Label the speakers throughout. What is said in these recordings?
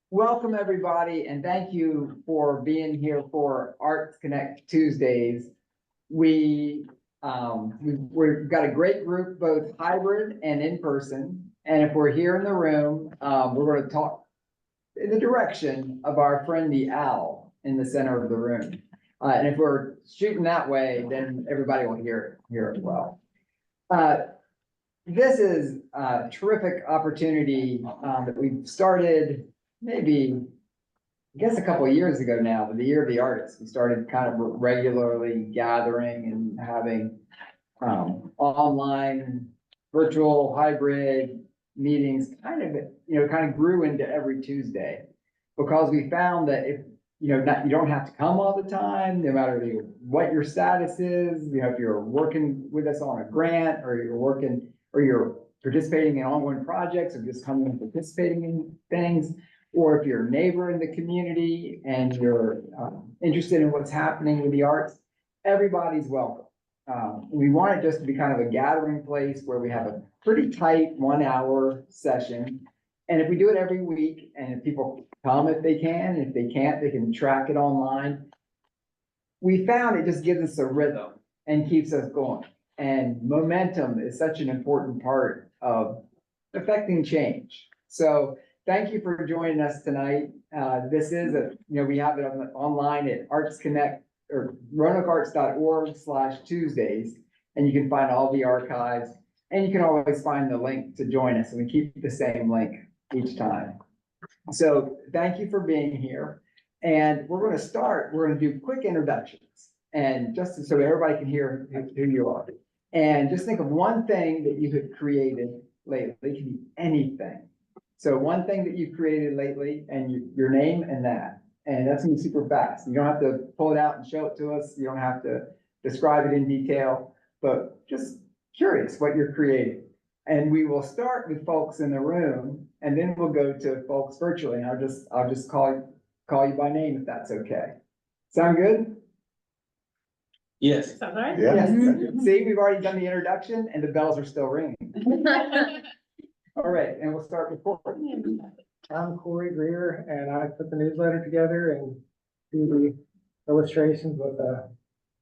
Speaker 1: Welcome everybody, and thank you for being here for Arts Connect Tuesdays. We've got a great group, both hybrid and in person. And if we're here in the room, we're going to talk in the direction of our friend the owl in the center of the room. And if we're shooting that way, then everybody will hear it well. This is a terrific opportunity that we've started maybe, I guess a couple of years ago now, but the Year of the Artist. We started kind of regularly gathering and having online, virtual, hybrid meetings, kind of grew into every Tuesday, because we found that if you don't have to come all the time, no matter what your status is. If you're working with us on a grant, or you're participating in ongoing projects, or just coming and participating in things, or if you're a neighbor in the community and you're interested in what's happening with the arts, everybody's welcome. We want it just to be kind of a gathering place where we have a pretty tight 1 hour session. And if we do it every week, and if people come if they can, if they can't, they can track it online. We found it just gives us a rhythm and keeps us going. And momentum is such an important part of affecting change. So thank you for joining us tonight. This is we have it online at Arts Connect or RoanokeArts.org/Tuesdays, and you can find all the archives, and you can always find the link to join us, and we keep the same link each time. So thank you for being here. And we're going to do quick introductions, and just so everybody can hear who you are. And just think of one thing that you have created lately. It can be anything. So one thing that you've created lately, and your name and that. And that's gonna be super fast. You don't have to pull it out and show it to us. You don't have to describe it in detail, but just curious what you're creating. And we will start with folks in the room, and then we'll go to folks virtually. And I'll just call you by name if that's okay. Sound good?
Speaker 2: Yes.
Speaker 3: Sounds right.
Speaker 1: Yeah. Yes. See, we've already done the introduction and the bells are still ringing. All right, and we'll start with Corey.
Speaker 4: I'm Corey Greer, and I put the newsletter together and do the illustrations with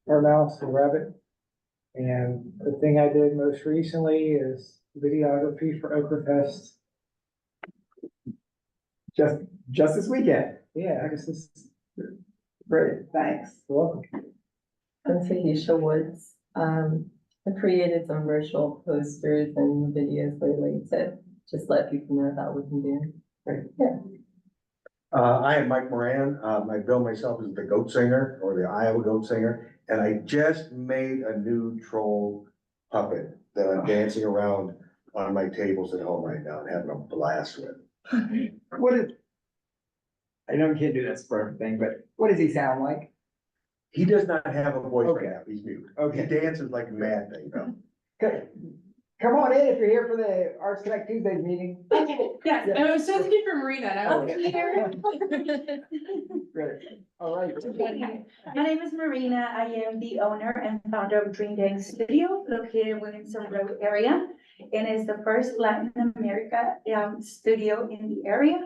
Speaker 4: our mouse and rabbit. And the thing I did most recently is videography for Okra-Fest.
Speaker 1: Just this weekend.
Speaker 4: Yeah, I guess this is
Speaker 1: Great, thanks.
Speaker 4: you're welcome.
Speaker 5: I'm Tahisha Woods. I created some virtual posters and videos lately to just let people know about what we can do. Yeah.
Speaker 6: I am Mike Moran. I bill myself as the goat singer, or the Iowa goat singer, and I just made a new troll puppet that I'm dancing around on my tables at home right now and having a blast with.
Speaker 1: I know we can't do this for everything, but what does he sound like?
Speaker 6: He does not have a voice
Speaker 1: Okay.
Speaker 6: right now. He's mute.
Speaker 1: Okay.
Speaker 6: He dances like a mad thing, though.
Speaker 1: Okay. Come on in if you're here for the Arts Connect Tuesdays meeting.
Speaker 3: Yes, I was just looking for Marina, and I was here.
Speaker 1: Great, all right.
Speaker 7: My name is Marina. I am the owner and founder of Dream Dance Studio, located in Williamson Road area. And it's the first Latin America studio in the area.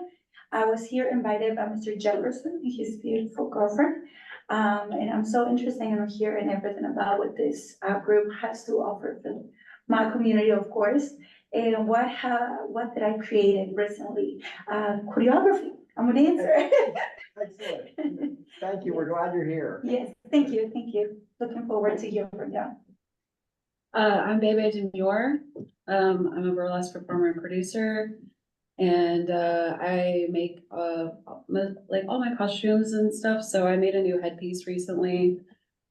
Speaker 7: I was here invited by Mr. Jefferson and his beautiful girlfriend. And I'm so interested in hearing everything about what this group has to offer for my community, of course. And what did I create recently? Choreography. I'm gonna answer.
Speaker 1: Excellent. Thank you, we're glad you're here.
Speaker 7: Yes, thank you. Looking forward to hearing from you.
Speaker 8: I'm Bebe Demure. I'm a burlesque performer and producer. And I make like all my costumes and stuff. So I made a new headpiece recently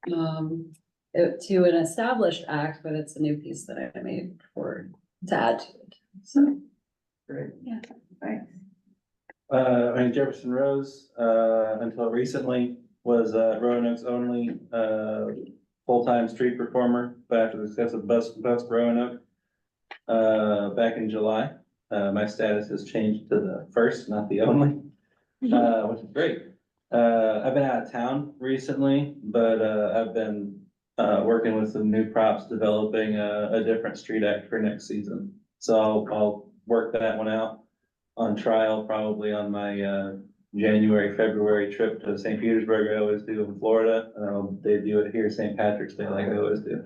Speaker 8: to an established act, but it's a new piece that I made to add to it. So
Speaker 1: Great.
Speaker 8: Yeah.
Speaker 1: Thanks.
Speaker 2: I'm Jefferson Rose. Until recently was Roanoke's only full-time street performer, but after the success of Bust Roanoke back in July. My status has changed to the first, not the only, which is great. I've been out of town recently, but I've been working with some new props, developing a different street act for next season. So I'll work that one out. on trial probably on my, January, February trip to St. Petersburg, I always do in Florida. They do it here, St. Patrick's Day, like I always do.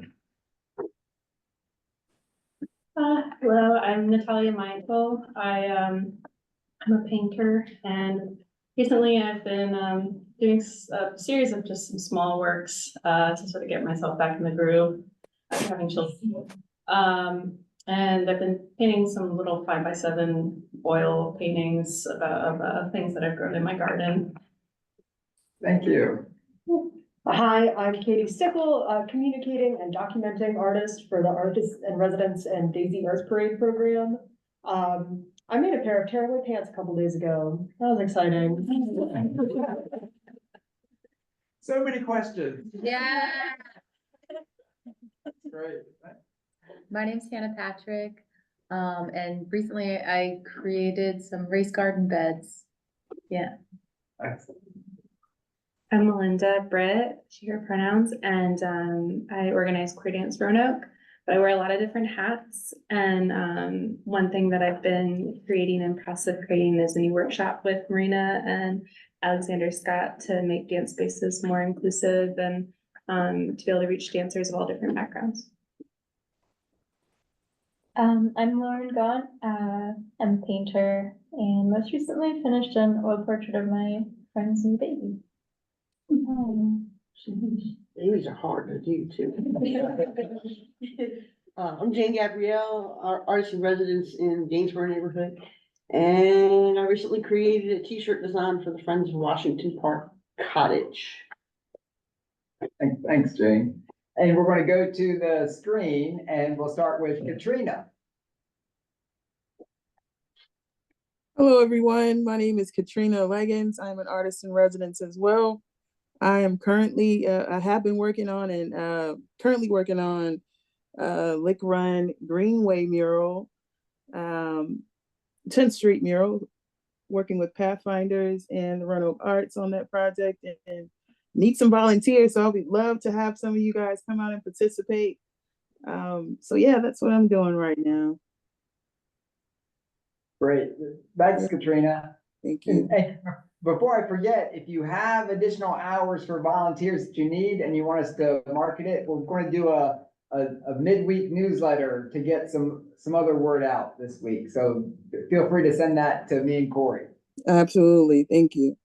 Speaker 3: Hello, I'm Natalia Mindful. I'm a painter, and recently I've been doing a series of just some small works to sort of get myself back in the groove after having children. And I've been painting some little 5x7 oil paintings of things that I've grown in my garden.
Speaker 1: Thank you.
Speaker 9: Hi, I'm Katie Stickle, communicating and documenting artist for the Artists and Residents and Daisy Arts Parade program. I made a pair of tearaway pants a couple days ago. That was exciting.
Speaker 1: So many questions.
Speaker 10: Yeah.
Speaker 1: Great.
Speaker 10: My name's Hannah Patrick, and recently I created some race garden beds. Yeah.
Speaker 1: Excellent.
Speaker 3: I'm Melinda Britt, she, her pronouns, and I organize Queer Dance Roanoke, but I wear a lot of different hats. And one thing that I've been creating in process of creating is a new workshop with Marina and Alexander Scott to make dance spaces more inclusive and to be able to reach dancers of all different backgrounds.
Speaker 5: I'm Lauren Gaunt. I'm a painter and most recently finished an oil portrait of my friend's new baby.
Speaker 9: Babies are hard to do too. I'm Jane Gabrielle, our artist in residence in Gainsborough neighborhood. And I recently created a t-shirt design for the Friends of Washington Park Cottage.
Speaker 1: Thanks, Jane. And we're going to go to the screen and we'll start with Katrina.
Speaker 11: Hello, everyone. My name is Katrina Leggins. I'm an artist in residence as well. I am currently, I have been working on and currently working on Lick Run Greenway mural, 10th Street mural, working with Pathfinders and the Roanoke Arts on that project, and need some volunteers. So I would love to have some of you guys come out and participate. So yeah, that's what I'm doing right now.
Speaker 1: Great. Thanks, Katrina.
Speaker 11: Thank you.
Speaker 1: And before I forget, if you have additional hours for volunteers that you need and you want us to market it, we're going to do a midweek newsletter to get some other word out this week. So feel free to send that to me and Corey.
Speaker 11: Absolutely. Thank you.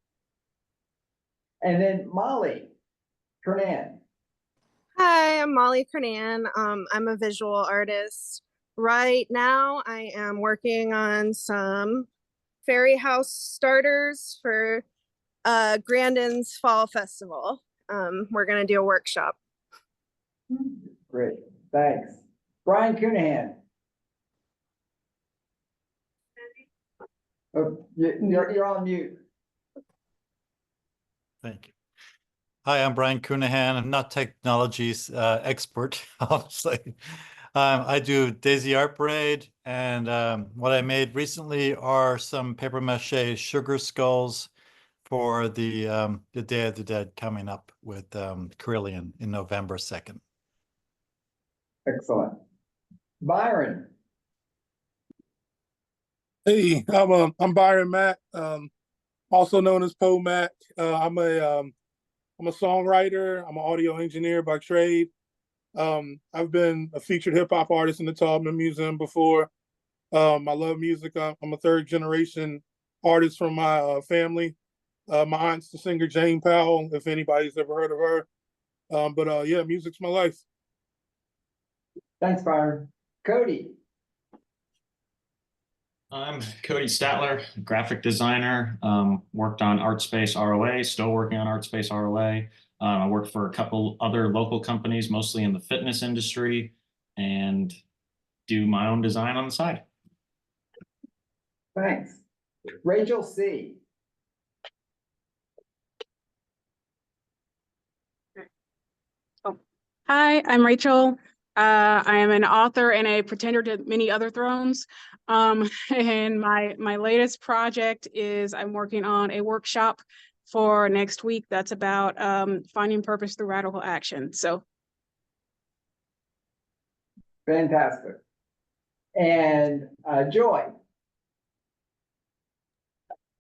Speaker 1: And then Molly Kernan.
Speaker 12: Hi, I'm Molly Kernan. I'm a visual artist. Right now, I am working on some fairy house starters for Grandin's Fall Festival. We're going to do a workshop.
Speaker 1: Great, thanks. Brian Coonahan. Oh, you're on mute.
Speaker 13: Thank you. Hi, I'm Brian Coonahan. I'm not technology's expert, obviously. I do Daisy Art Parade, and what I made recently are some paper mache sugar skulls for the Day of the Dead coming up with Carillion in November 2nd.
Speaker 1: Excellent. Byron.
Speaker 14: Hey, I'm Byron Mack, also known as Poe Mack. I'm a songwriter. I'm an audio engineer by trade. I've been a featured hip hop artist in the Taubman Museum before. I love music. I'm a third generation artist from my family. My aunt's the singer Jane Powell, if anybody's ever heard of her. But yeah, music's my life.
Speaker 1: Thanks, Byron. Cody.
Speaker 15: I'm Cody Statler, graphic designer, worked on ArtSpace ROA, still working on ArtSpace ROA. I work for a couple other local companies, mostly in the fitness industry, and do my own design on the side.
Speaker 1: Thanks. Rachel C.
Speaker 16: Hi, I'm Rachel. I am an author and a pretender to many other thrones. And my latest project is I'm working on a workshop for next week that's about finding purpose through radical action. So
Speaker 1: Fantastic. And Joy.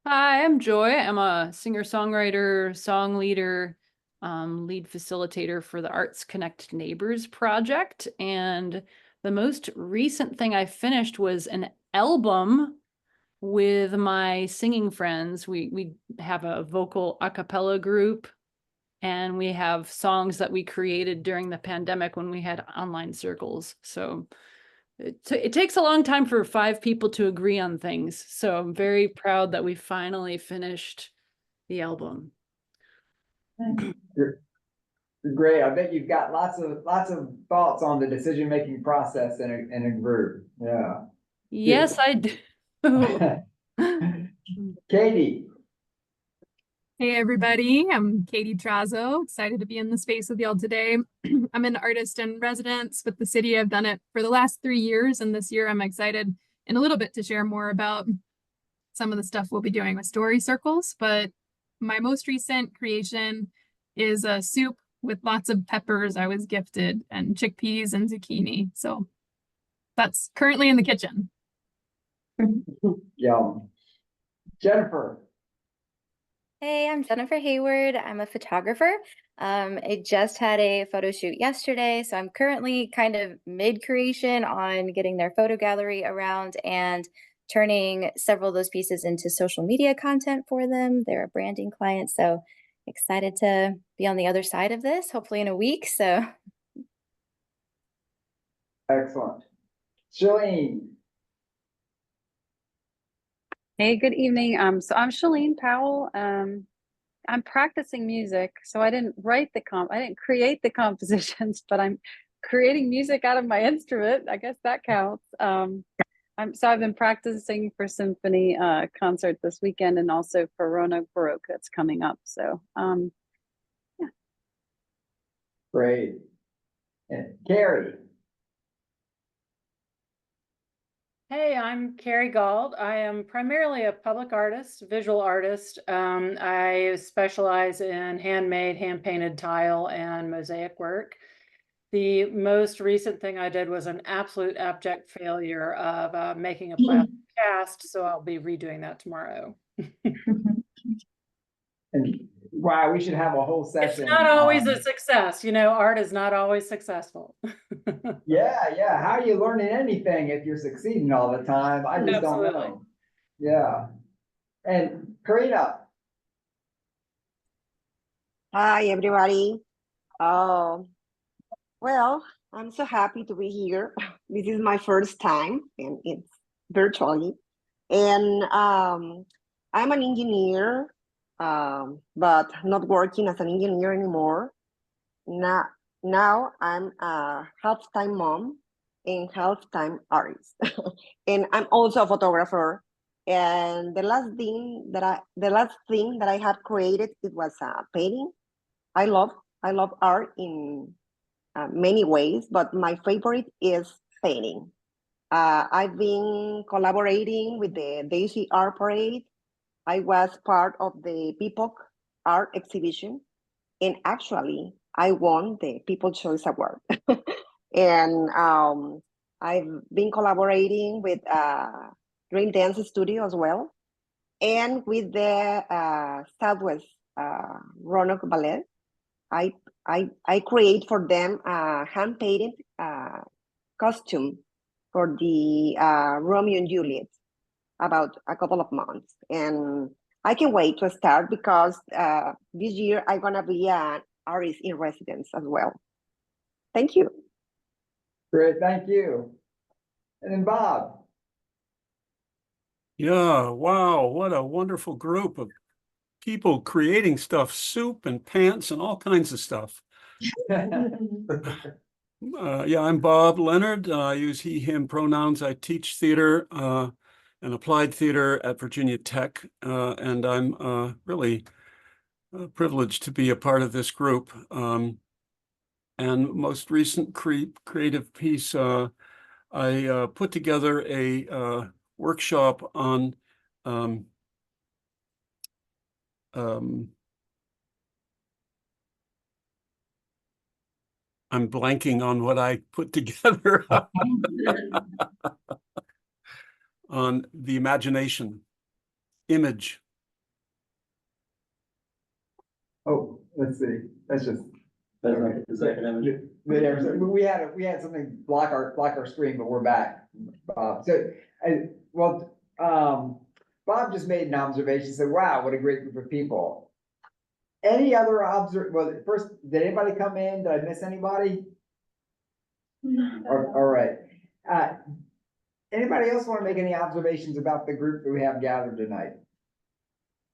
Speaker 17: Hi, I'm Joy. I'm a singer-songwriter, song leader, lead facilitator for the Arts Connect Neighbors project. And the most recent thing I finished was an album with my singing friends. We have a vocal a cappella group, and we have songs that we created during the pandemic when we had online circles. So it takes a long time for 5 people to agree on things. So I'm very proud that we finally finished the album.
Speaker 1: Great. I bet you've got lots of thoughts on the decision-making process in a group. Yeah.
Speaker 17: Yes, I do.
Speaker 1: Katie.
Speaker 18: Hey everybody, I'm Katie Trazo, excited to be in the space with y'all today. I'm an artist in residence with the city. I've done it for the last 3 years, and this year I'm excited in a little bit to share more about some of the stuff we'll be doing with story circles. But my most recent creation is a soup with lots of peppers I was gifted and chickpeas and zucchini. So that's currently in the kitchen.
Speaker 1: Yum. Jennifer.
Speaker 19: Hey, I'm Jennifer Hayward. I'm a photographer. I just had a photo shoot yesterday, so I'm currently kind of mid-creation on getting their photo gallery around and turning several of those pieces into social media content for them. They're a branding client, so excited to be on the other side of this, hopefully in a week. So
Speaker 1: Excellent. Shalene.
Speaker 20: Hey, good evening. So I'm Shalene Powell. I'm practicing music, so I didn't create the compositions, but I'm creating music out of my instrument. I guess that counts. I've been practicing for symphony concert this weekend and also for Roanoke Baroque that's coming up. So yeah.
Speaker 1: Great. And Carrie.
Speaker 17: Hey, I'm Carrie Gald. I am primarily a public artist, visual artist. I specialize in handmade, hand-painted tile and mosaic work. The most recent thing I did was an absolute abject failure of making a plastic cast, so I'll be redoing that tomorrow.
Speaker 1: And wow, we should have a whole session.
Speaker 17: It's not always a success, art is not always successful.
Speaker 1: Yeah. How are you learning anything if you're succeeding all the time? I just don't know. Yeah. And Karina.
Speaker 21: Hi, everybody. Well, I'm so happy to be here. This is my first time, and it's virtually. And I'm an engineer, but not working as an engineer anymore. Now I'm a half-time mom and half-time artist. And I'm also a photographer. And the last thing that I had created, it was a painting. I love art in many ways, but my favorite is painting. I've been collaborating with the Daisy Art Parade. I was part of the Peacock Art Exhibition, and actually I won the People's Choice Award. And I've been collaborating with Dream Dance Studio as well, and with the Southwest Roanoke Ballet. I create for them a hand-painted costume for the Romeo and Juliet about a couple of months. And I can wait to start because this year I'm gonna be an artist in residence as well. Thank you.
Speaker 1: Great, thank you. And then Bob.
Speaker 22: Yeah, wow, what a wonderful group of people creating stuff, soup and pants and all kinds of stuff. Yeah, I'm Bob Leonard. I use he, him pronouns. I teach theater and applied theater at Virginia Tech, and I'm really privileged to be a part of this group. And most recent creative piece, I put together a workshop on I'm blanking on what I put together on the imagination, image.
Speaker 1: Oh, let's see, that's just.
Speaker 2: That's not the second image.
Speaker 1: We had something block our screen, but we're back. Bob, Bob just made an observation, said, wow, what a great group of people. Any other first, did anybody come in? Did I miss anybody? All right. Anybody else want to make any observations about the group that we have gathered tonight?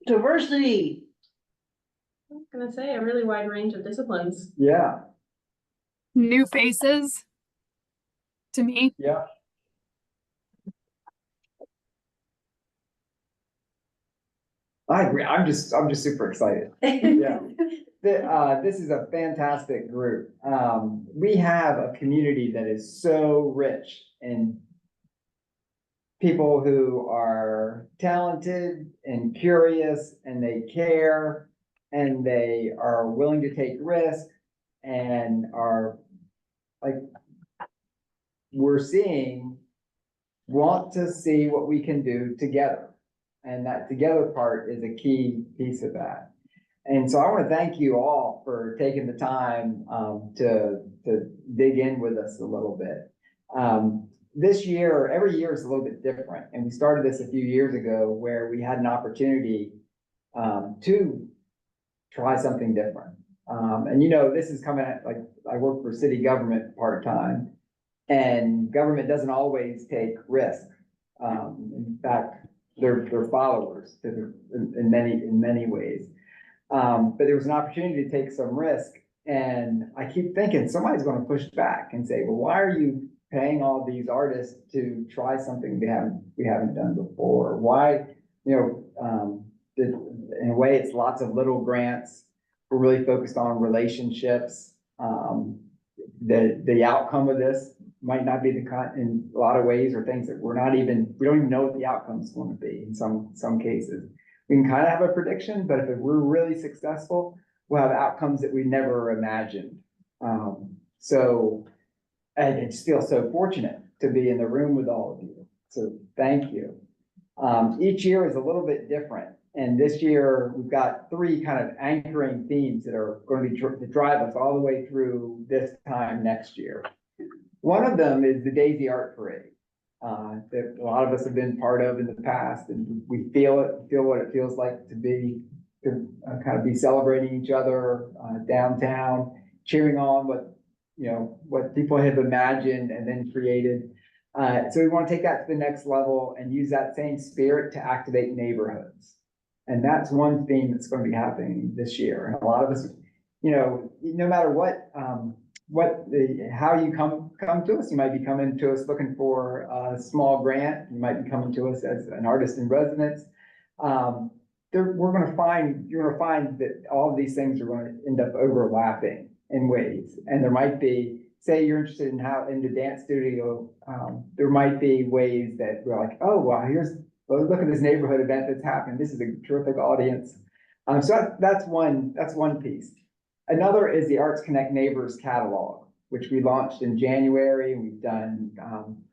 Speaker 3: Diversity. I was gonna say a really wide range of disciplines.
Speaker 1: Yeah.
Speaker 18: New faces to me.
Speaker 1: Yeah. I agree. I'm just super excited. Yeah. This is a fantastic group. We have a community that is so rich in people who are talented and curious, and they care, and they are willing to take risks, and are like, we're seeing, want to see what we can do together. And that together part is a key piece of that. And so I want to thank you all for taking the time to dig in with us a little bit. This year, every year is a little bit different. And we started this a few years ago where we had an opportunity to try something different. And this is coming at, like, I work for city government part-time, and government doesn't always take risks. In fact, they're followers in many ways. But there was an opportunity to take some risk, and I keep thinking somebody's going to push back and say, well, why are you paying all these artists to try something we haven't done before? Why, in a way, it's lots of little grants. We're really focused on relationships. The outcome of this might not be in a lot of ways, or things that we don't even know what the outcome is going to be in some cases. We can kind of have a prediction, but if we're really successful, we'll have outcomes that we never imagined. And I just feel so fortunate to be in the room with all of you. So thank you. Each year is a little bit different. And this year we've got 3 kind of anchoring themes that are going to be to drive us all the way through this time next year. One of them is the Daisy Art Parade. That a lot of us have been part of in the past, and we feel what it feels like to kind of be celebrating each other downtown, cheering on what people have imagined and then created. So we want to take that to the next level and use that same spirit to activate neighborhoods. And that's one theme that's going to be happening this year. And a lot of us, no matter how you come to us, you might be coming to us looking for a small grant. You might be coming to us as an artist in residence. You're going to find that all of these things are going to end up overlapping in ways. And there might be, say you're interested in the dance studio, there might be ways that we're like, oh, wow, look at this neighborhood event that's happening. This is a terrific audience. So that's one piece. Another is the Arts Connect Neighbors catalog, which we launched in January. We've done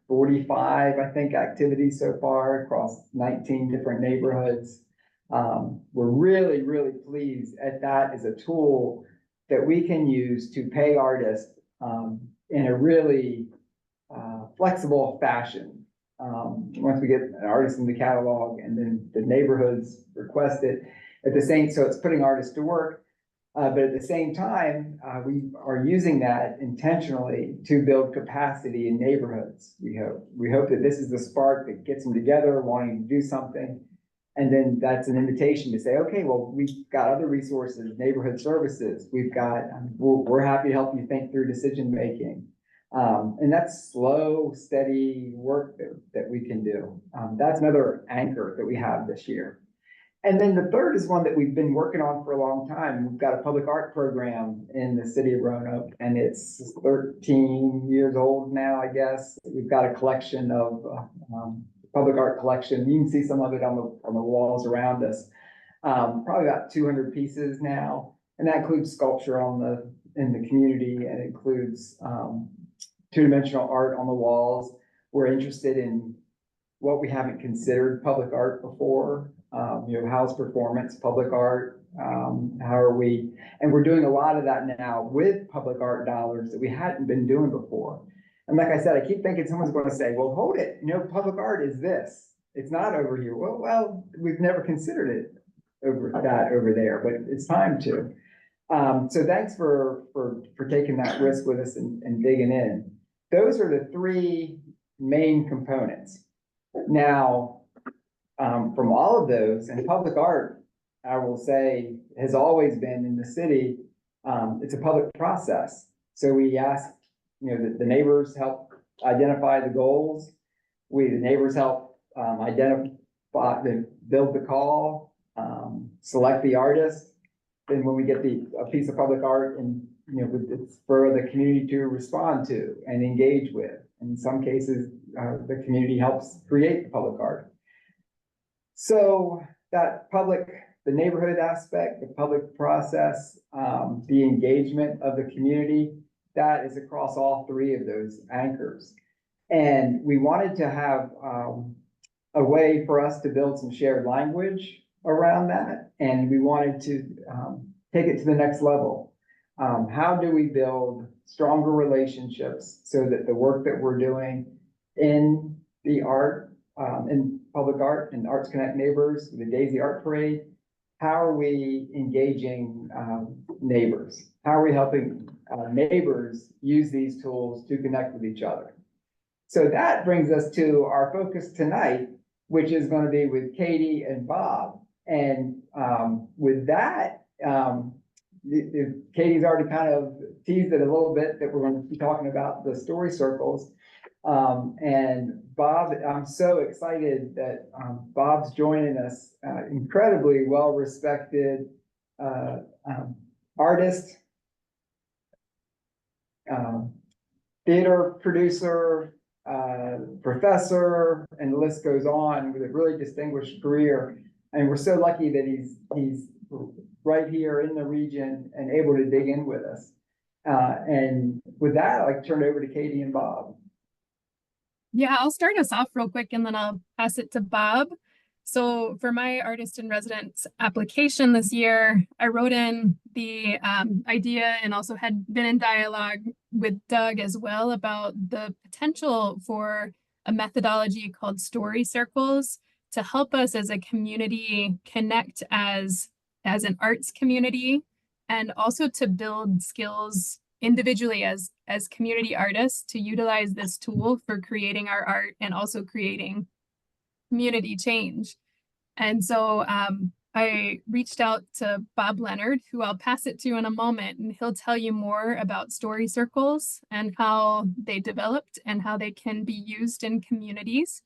Speaker 1: 45, I think, activities so far across 19 different neighborhoods. We're really, really pleased at that as a tool that we can use to pay artists in a really flexible fashion. Once we get an artist in the catalog and then the neighborhoods request it, so it's putting artists to work. But at the same time, we are using that intentionally to build capacity in neighborhoods. We hope that this is the spark that gets them together, wanting to do something. And then that's an invitation to say, okay, well, we've got other resources, neighborhood services. We're happy to help you think through decision-making. And that's slow, steady work that we can do. That's another anchor that we have this year. And then the third is one that we've been working on for a long time. We've got a public art program in the city of Roanoke, and it's 13 years old now, I guess. We've got a collection of public art collection. You can see some of it on the walls around us. Probably about 200 pieces now, and that includes sculpture in the community, and it includes two-dimensional art on the walls. We're interested in what we haven't considered public art before. How's performance public art? How are we? And we're doing a lot of that now with public art dollars that we hadn't been doing before. And like I said, I keep thinking someone's going to say, well, hold it, public art is this. It's not over here. Well, we've never considered it over there, but it's time to. So thanks for taking that risk with us and digging in. Those are the three main components. Now, from all of those, and public art, I will say, has always been in the city, it's a public process. So we ask, the neighbors help identify the goals. The neighbors help identify, build the call, select the artist. Then when we get a piece of public art, and it's for the community to respond to and engage with. In some cases, the community helps create the public art. So that the neighborhood aspect, the public process, the engagement of the community, that is across all three of those anchors. And we wanted to have a way for us to build some shared language around that. And we wanted to take it to the next level. How do we build stronger relationships so that the work that we're doing in the art, in public art and Arts Connect Neighbors, the Daisy Art Parade, how are we engaging neighbors? How are we helping neighbors use these tools to connect with each other? So that brings us to our focus tonight, which is going to be with Katie and Bob. And with that, Katie's already kind of teased it a little bit that we're going to be talking about the story circles. And Bob, I'm so excited that Bob's joining us, incredibly well-respected artist, theater producer, professor, and the list goes on, with a really distinguished career. And we're so lucky that he's right here in the region and able to dig in with us. And with that, I'd like to turn it over to Katie and Bob.
Speaker 18: Yeah, I'll start us off real quick and then I'll pass it to Bob. So for my artist in residence application this year, I wrote in the idea and also had been in dialogue with Doug as well about the potential for a methodology called story circles to help us as a community connect as an arts community, and also to build skills individually as community artists to utilize this tool for creating our art and also creating community change. And so I reached out to Bob Leonard, who I'll pass it to in a moment, and he'll tell you more about story circles and how they developed and how they can be used in communities.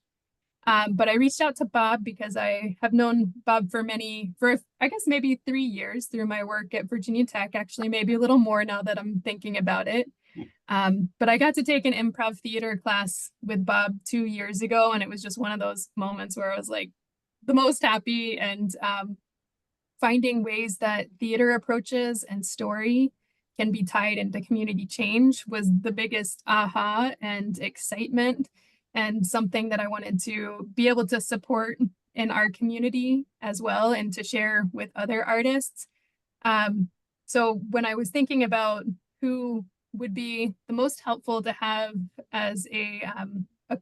Speaker 18: But I reached out to Bob because I have known Bob for I guess maybe 3 years through my work at Virginia Tech, actually maybe a little more now that I'm thinking about it. But I got to take an improv theater class with Bob 2 years ago, and it was just one of those moments where I was like the most happy, and finding ways that theater approaches and story can be tied into community change was the biggest aha and excitement, and something that I wanted to be able to support in our community as well and to share with other artists. So when I was thinking about who would be the most helpful to have as a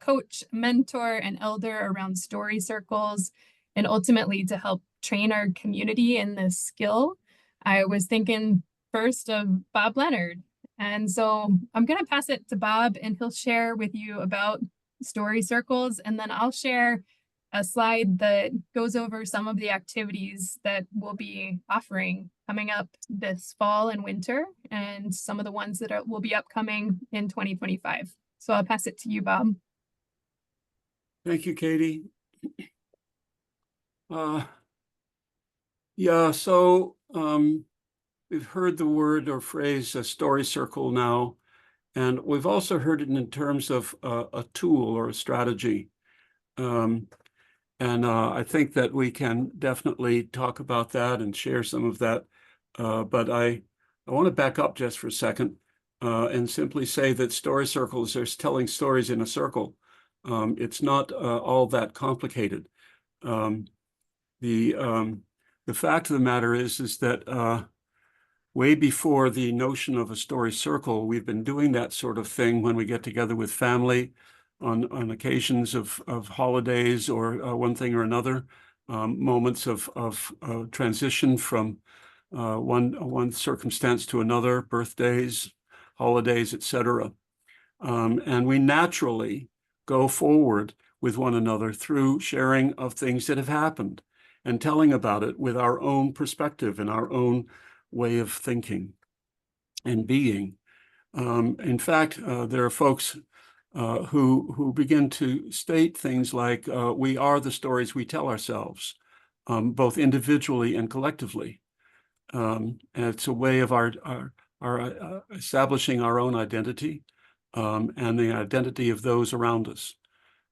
Speaker 18: coach, mentor, and elder around story circles, and ultimately to help train our community in this skill, I was thinking first of Bob Leonard. And so I'm going to pass it to Bob, and he'll share with you about story circles, and then I'll share a slide that goes over some of the activities that we'll be offering coming up this fall and winter, and some of the ones that will be upcoming in 2025. So I'll pass it to you, Bob.
Speaker 22: Thank you, Katie. Yeah, so we've heard the word or phrase a story circle now, and we've also heard it in terms of a tool or a strategy. And I think that we can definitely talk about that and share some of that. But I want to back up just for a second and simply say that story circles are telling stories in a circle. It's not all that complicated. The fact of the matter is that way before the notion of a story circle, we've been doing that sort of thing when we get together with family on occasions of holidays or one thing or another, moments of transition from one circumstance to another, birthdays, holidays, etc. And we naturally go forward with one another through sharing of things that have happened and telling about it with our own perspective and our own way of thinking and being. In fact, there are folks who begin to state things like, we are the stories we tell ourselves, both individually and collectively. And it's a way of our establishing our own identity and the identity of those around us,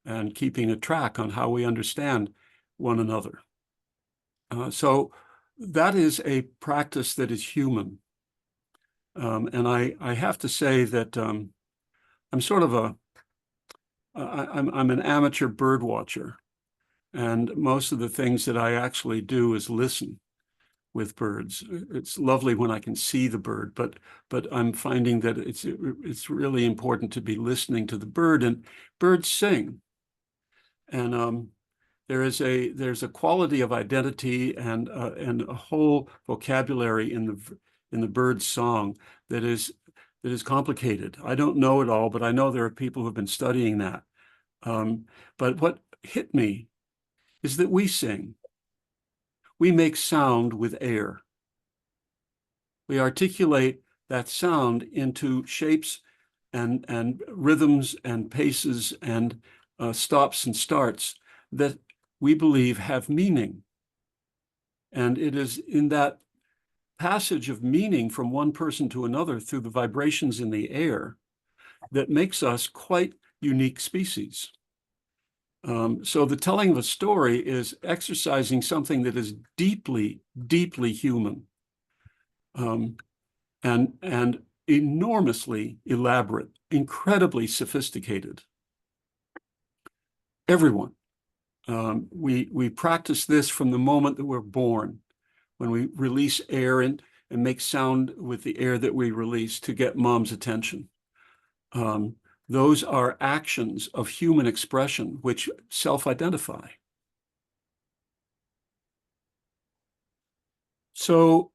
Speaker 22: and keeping a track on how we understand one another. So that is a practice that is human. And I have to say that I'm sort of I'm an amateur bird watcher. And most of the things that I actually do is listen with birds. It's lovely when I can see the bird, but I'm finding that it's really important to be listening to the bird, and birds sing. And there's a quality of identity and a whole vocabulary in the bird's song that is complicated. I don't know it all, but I know there are people who have been studying that. But what hit me is that we sing. We make sound with air. We articulate that sound into shapes and rhythms and paces and stops and starts that we believe have meaning. And it is in that passage of meaning from one person to another through the vibrations in the air that makes us quite unique species. So the telling of a story is exercising something that is deeply, deeply human, and enormously elaborate, incredibly sophisticated. Everyone. We practice this from the moment that we're born, when we release air and make sound with the air that we release to get mom's attention. Those are actions of human expression which self-identify. So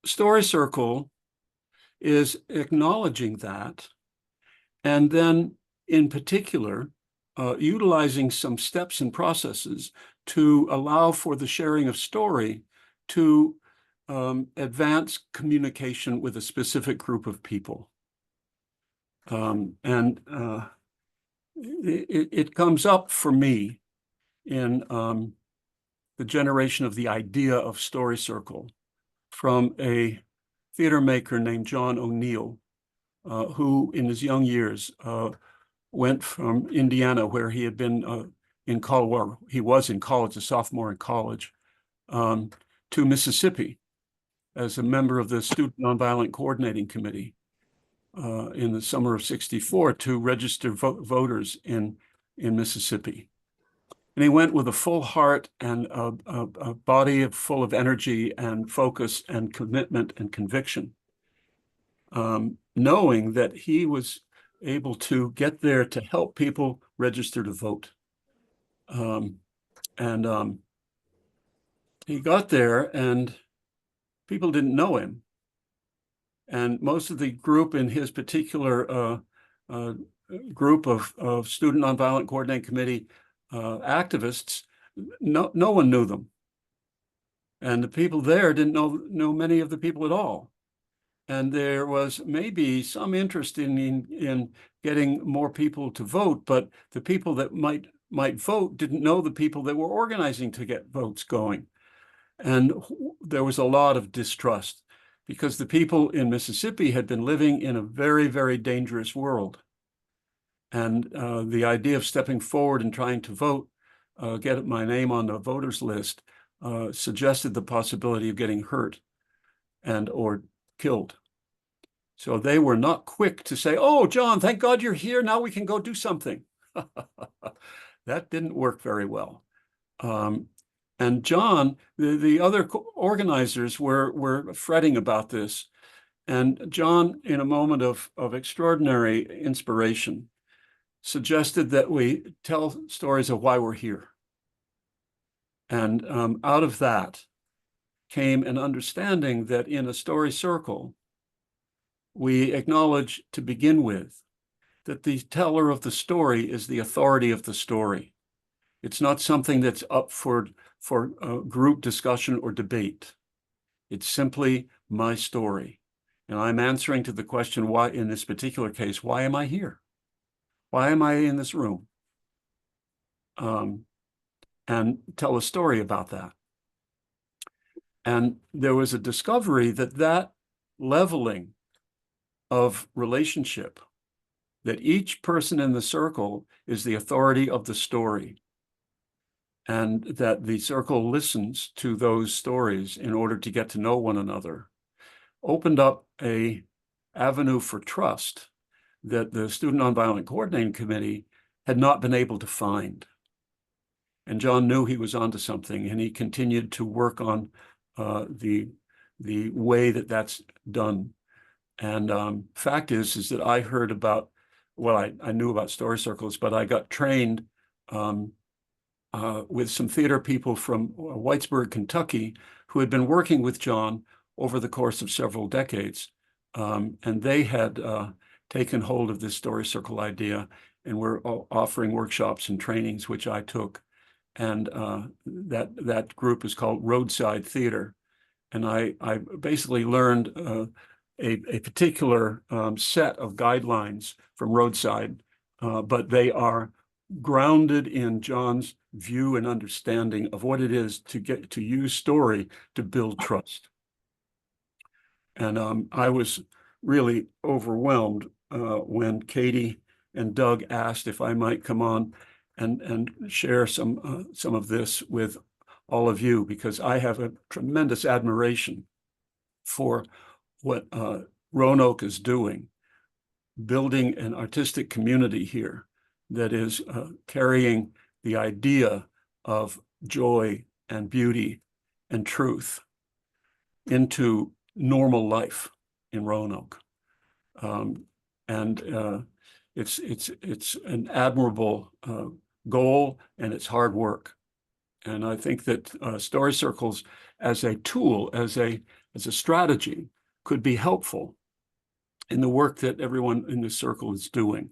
Speaker 22: Story Circle is acknowledging that, and then in particular, utilizing some steps and processes to allow for the sharing of story to advance communication with a specific group of people. It comes up for me in the generation of the idea of Story Circle from a theater maker named John O'Neill, who in his young years went from Indiana, where he had been in college, where he was in college, a sophomore in college, to Mississippi as a member of the Student Nonviolent Coordinating Committee in the summer of '64 to register voters in Mississippi. And he went with a full heart and a body full of energy and focus and commitment and conviction, knowing that he was able to get there to help people register to vote. He got there and people didn't know him. And most of the group in his particular group of Student Nonviolent Coordinating Committee activists, no one knew them. And the people there didn't know many of the people at all. And there was maybe some interest in getting more people to vote, but the people that might vote didn't know the people that were organizing to get votes going. And there was a lot of distrust because the people in Mississippi had been living in a very, very dangerous world. And the idea of stepping forward and trying to vote, get my name on the voters list, suggested the possibility of getting hurt or killed. So they were not quick to say, "Oh, John, thank God you're here. Now we can go do something." That didn't work very well. And John, the other organizers were fretting about this. And John, in a moment of extraordinary inspiration, suggested that we tell stories of why we're here. And out of that came an understanding that in a story circle, we acknowledge to begin with that the teller of the story is the authority of the story. It's not something that's up for group discussion or debate. It's simply my story. And I'm answering to the question, why, in this particular case, why am I here? Why am I in this room? And tell a story about that. And there was a discovery that leveling of relationship, that each person in the circle is the authority of the story, and that the circle listens to those stories in order to get to know one another, opened up an avenue for trust that the Student Nonviolent Coordinating Committee had not been able to find. And John knew he was onto something, and he continued to work on the way that that's done. And fact is that I heard about, well, I knew about story circles, but I got trained with some theater people from Whitesburg, Kentucky, who had been working with John over the course of several decades. And they had taken hold of this story circle idea and were offering workshops and trainings, which I took. And that group is called Roadside Theater. And I basically learned a particular set of guidelines from Roadside, but they are grounded in John's view and understanding of what it is to get to use story to build trust. And I was really overwhelmed when Katie and Doug asked if I might come on and share some of this with all of you, because I have a tremendous admiration for what Roanoke is doing, building an artistic community here that is carrying the idea of joy and beauty and truth into normal life in Roanoke. It's an admirable goal, and it's hard work. And I think that story circles as a tool, as a strategy, could be helpful in the work that everyone in this circle is doing.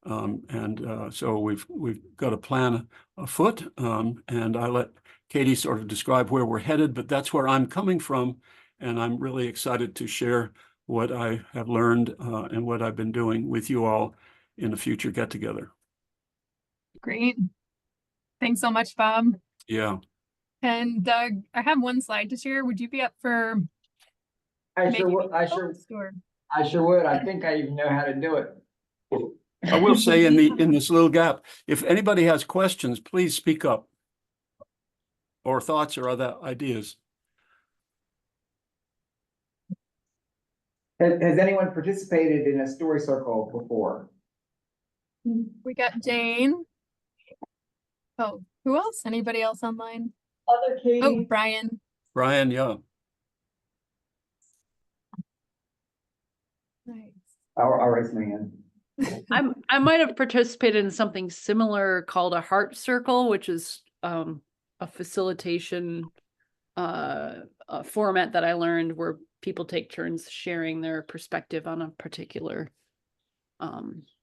Speaker 22: So we've got a plan afoot, and I let Katie sort of describe where we're headed, but that's where I'm coming from, and I'm really excited to share what I have learned and what I've been doing with you all in a future get-together.
Speaker 18: Great. Thanks so much, Bob.
Speaker 22: Yeah.
Speaker 18: And Doug, I have one slide to share. Would you be up for?
Speaker 1: I sure would. I sure would. I think I even know how to do it.
Speaker 22: I will say in this little gap, if anybody has questions, please speak up, or thoughts or other ideas.
Speaker 1: Has anyone participated in a story circle before?
Speaker 18: We got Jane. Oh, who else? Anybody else online?
Speaker 9: Other Katie.
Speaker 18: Oh, Brian.
Speaker 22: Brian, yeah.
Speaker 18: Nice.
Speaker 1: I'll raise my hand.
Speaker 17: I might have participated in something similar called a heart circle, which is a facilitation format that I learned where people take turns sharing their perspective on a particular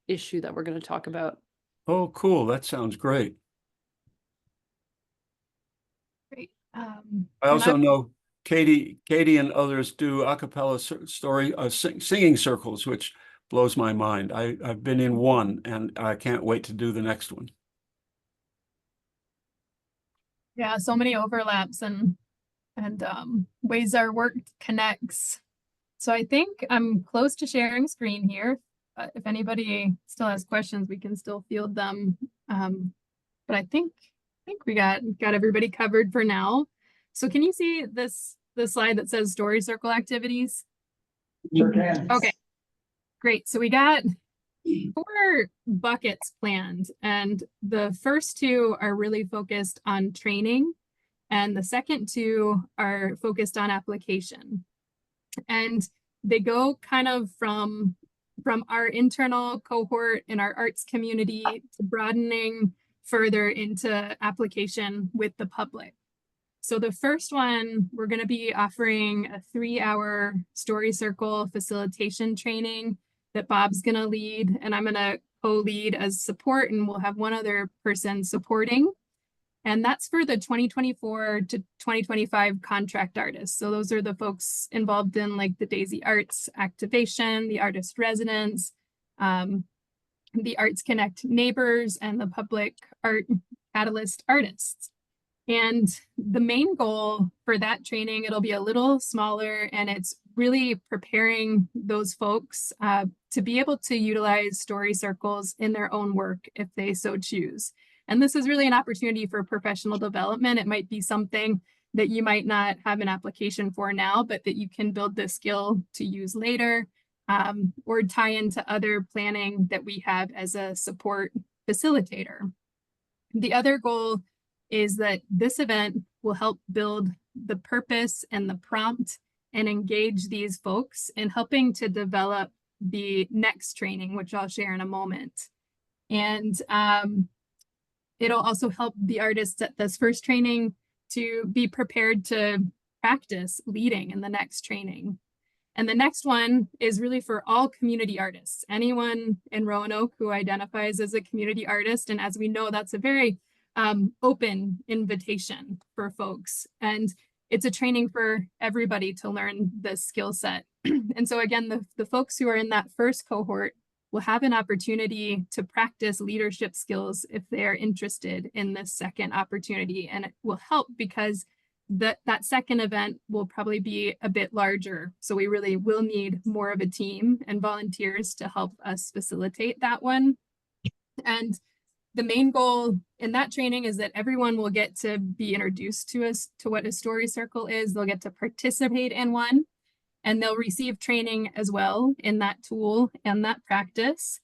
Speaker 17: issue that we're going to talk about.
Speaker 22: Oh, cool. That sounds great.
Speaker 18: Great.
Speaker 22: I also know Katie and others do a cappella story singing circles, which blows my mind. I've been in one, and I can't wait to do the next one.
Speaker 18: Yeah, so many overlaps and ways our work connects. So I think I'm close to sharing screen here. If anybody still has questions, we can still field them. But I think we got everybody covered for now. So can you see the slide that says story circle activities?
Speaker 1: Sure can.
Speaker 18: Okay, great. So we got 4 buckets planned, and the first 2 are really focused on training, and the second 2 are focused on application. And they go kind of from our internal cohort in our arts community to broadening further into application with the public. So the first one, we're going to be offering a 3-hour story circle facilitation training that Bob's going to lead, and I'm going to co-lead as support, and we'll have one other person supporting. And that's for the 2024 to 2025 contract artists. So those are the folks involved in like the Daisy Arts activation, the artist residents, the Arts Connect neighbors, and the public art catalyst artists. And the main goal for that training, it'll be a little smaller, and it's really preparing those folks to be able to utilize story circles in their own work if they so choose. And this is really an opportunity for professional development. It might be something that you might not have an application for now, but that you can build the skill to use later, or tie into other planning that we have as a support facilitator. The other goal is that this event will help build the purpose and the prompt and engage these folks in helping to develop the next training, which I'll share in a moment. And it'll also help the artists at this first training to be prepared to practice leading in the next training. And the next one is really for all community artists, anyone in Roanoke who identifies as a community artist. And as we know, that's a very open invitation for folks. And it's a training for everybody to learn this skill set. And so again, the folks who are in that first cohort will have an opportunity to practice leadership skills if they are interested in this second opportunity. And it will help because that second event will probably be a bit larger. So we really will need more of a team and volunteers to help us facilitate that one. And the main goal in that training is that everyone will get to be introduced to us to what a story circle is. They'll get to participate in one, and they'll receive training as well in that tool and that practice.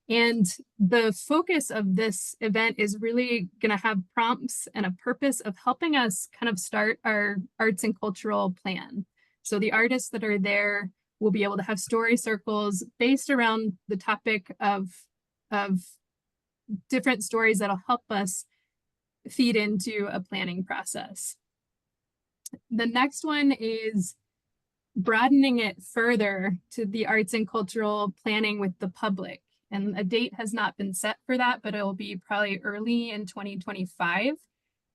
Speaker 18: And the focus of this event is really going to have prompts and a purpose of helping us kind of start our arts and cultural plan. So the artists that are there will be able to have story circles based around the topic of different stories that'll help us feed into a planning process. The next one is broadening it further to the arts and cultural planning with the public. And a date has not been set for that, but it'll be probably early in 2025.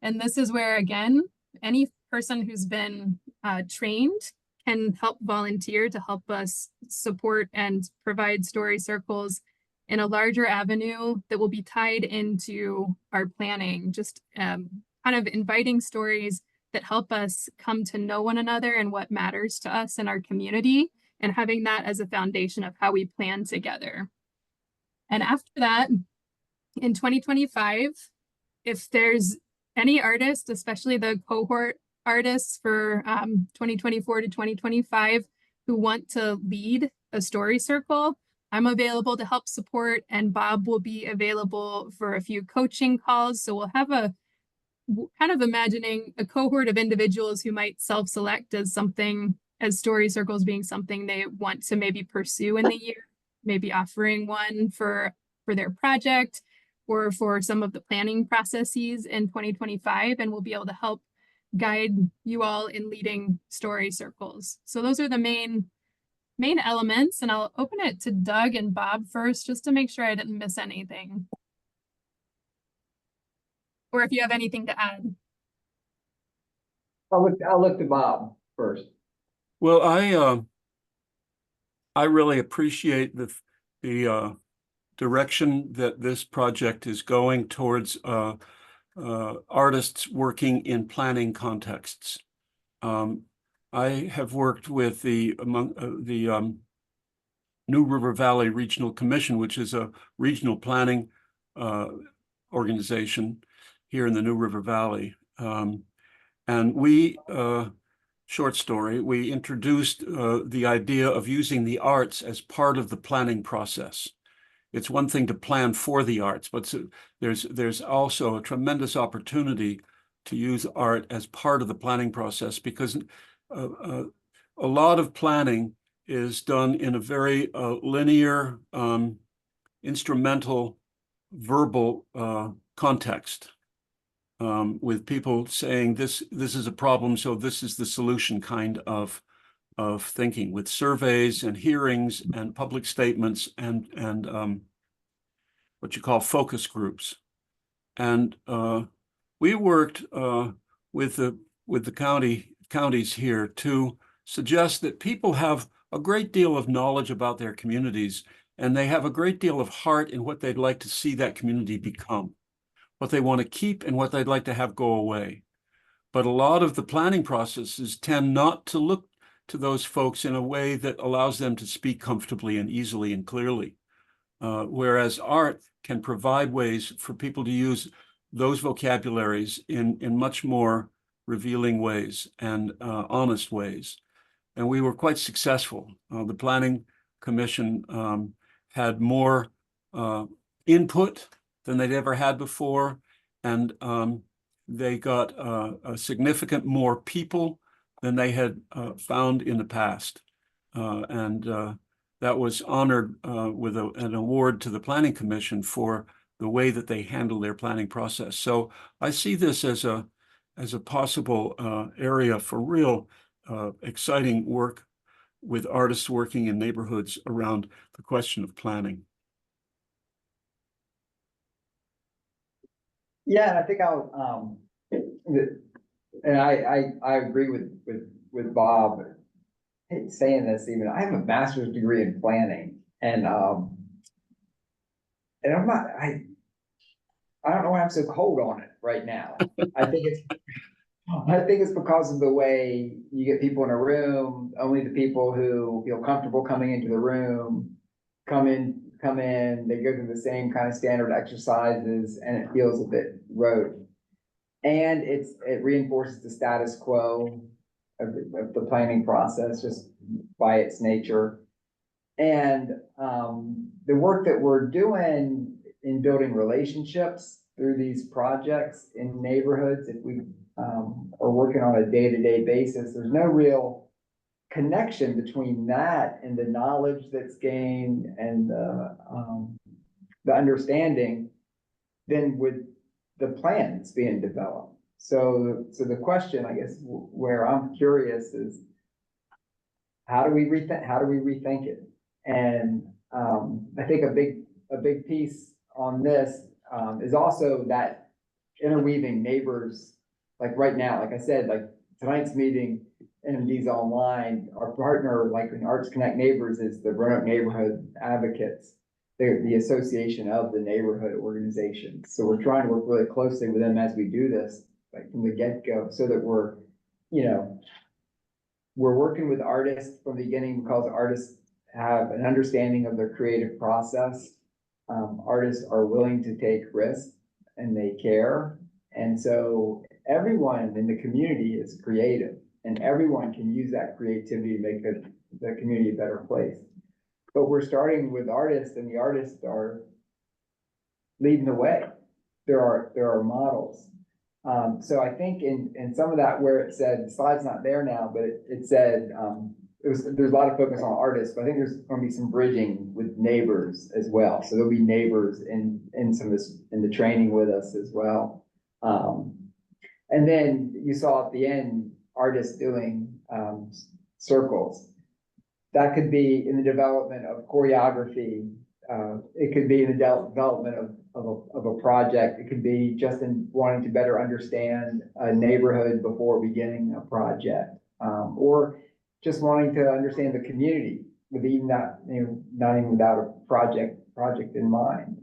Speaker 18: And this is where, again, any person who's been trained can help volunteer to help us support and provide story circles in a larger avenue that will be tied into our planning, just kind of inviting stories that help us come to know one another and what matters to us in our community, and having that as a foundation of how we plan together. And after that, in 2025, if there's any artist, especially the cohort artists for 2024 to 2025, who want to lead a story circle, I'm available to help support, and Bob will be available for a few coaching calls. So we'll have a kind of imagining a cohort of individuals who might self-select as story circles being something they want to maybe pursue in the year, maybe offering one for their project or for some of the planning processes in 2025. And we'll be able to help guide you all in leading story circles. So those are the main elements, and I'll open it to Doug and Bob first, just to make sure I didn't miss anything. Or if you have anything to add.
Speaker 1: I'll look to Bob first.
Speaker 22: Well, I really appreciate the direction that this project is going towards artists working in planning contexts. I have worked with the New River Valley Regional Commission, which is a regional planning organization here in the New River Valley. And we, short story, we introduced the idea of using the arts as part of the planning process. it's one thing to plan for the arts, but there's also a tremendous opportunity to use art as part of the planning process, because a lot of planning is done in a very linear, instrumental, verbal context, with people saying this is a problem, so this is the solution kind of thinking, with surveys and hearings and public statements and what you call focus groups. And we worked with the counties here to suggest that people have a great deal of knowledge about their communities, and they have a great deal of heart in what they'd like to see that community become, what they want to keep and what they'd like to have go away. But a lot of the planning processes tend not to look to those folks in a way that allows them to speak comfortably and easily and clearly. Whereas art can provide ways for people to use those vocabularies in much more revealing ways and honest ways. And we were quite successful. The Planning Commission had more input than they'd ever had before, and they got a significant more people than they had found in the past. That was honored with an award to the Planning Commission for the way that they handle their planning process. So I see this as a possible area for real exciting work with artists working in neighborhoods around the question of planning.
Speaker 1: Yeah, and I think I'll, and I agree with Bob. I hate saying this even, I have a master's degree in planning, and I'm not, I don't know why I'm so cold on it right now. I think it's because of the way you get people in a room. Only the people who feel comfortable coming into the room come in, they go through the same kind of standard exercises, and it feels a bit rote. And it reinforces the status quo of the planning process just by its nature. And the work that we're doing in building relationships through these projects in neighborhoods, if we are working on a day-to-day basis, there's no real connection between that and the knowledge that's gained and the understanding than with the plan that's being developed. So the question, I guess, where I'm curious is, how do we rethink it? And I think a big piece on this is also that interweaving neighbors, like right now, like I said, like tonight's meeting, NMD's online, our partner, like in Arts Connect Neighbors, is the Roanoke Neighborhood Advocates. They're the association of the neighborhood organizations. So we're trying to work really closely with them as we do this, like from the get-go, so that we're working with artists from the beginning, because artists have an understanding of their creative process. Artists are willing to take risks and they care. And so everyone in the community is creative, and everyone can use that creativity to make the community a better place. But we're starting with artists, and the artists are leading the way. There are models. So I think in some of that, where it said, the slide's not there now, but it said, there's a lot of focus on artists, but I think there's going to be some bridging with neighbors as well. So there'll be neighbors in some of this, in the training with us as well. And then you saw at the end, artists doing circles. That could be in the development of choreography. It could be in the development of a project. It could be just in wanting to better understand a neighborhood before beginning a project, or just wanting to understand the community with even not even without a project in mind.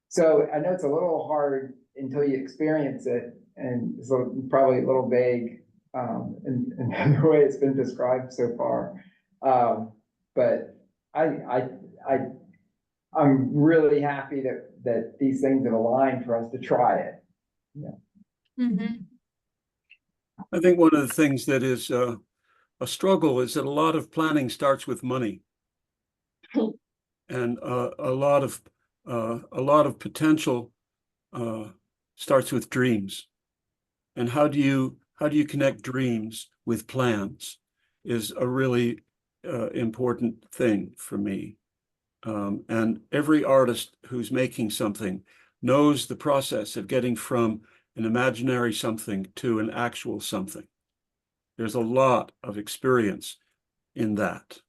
Speaker 1: So I know it's a little hard until you experience it, and so probably a little vague in the way it's been described so far. But I'm really happy that these things have aligned for us to try it. Yeah.
Speaker 18: Mm-hmm.
Speaker 22: I think one of the things that is a struggle is that a lot of planning starts with money. and a lot of potential starts with dreams. And how do you connect dreams with plans is a really important thing for me. And every artist who's making something knows the process of getting from an imaginary something to an actual something. There's a lot of experience in that.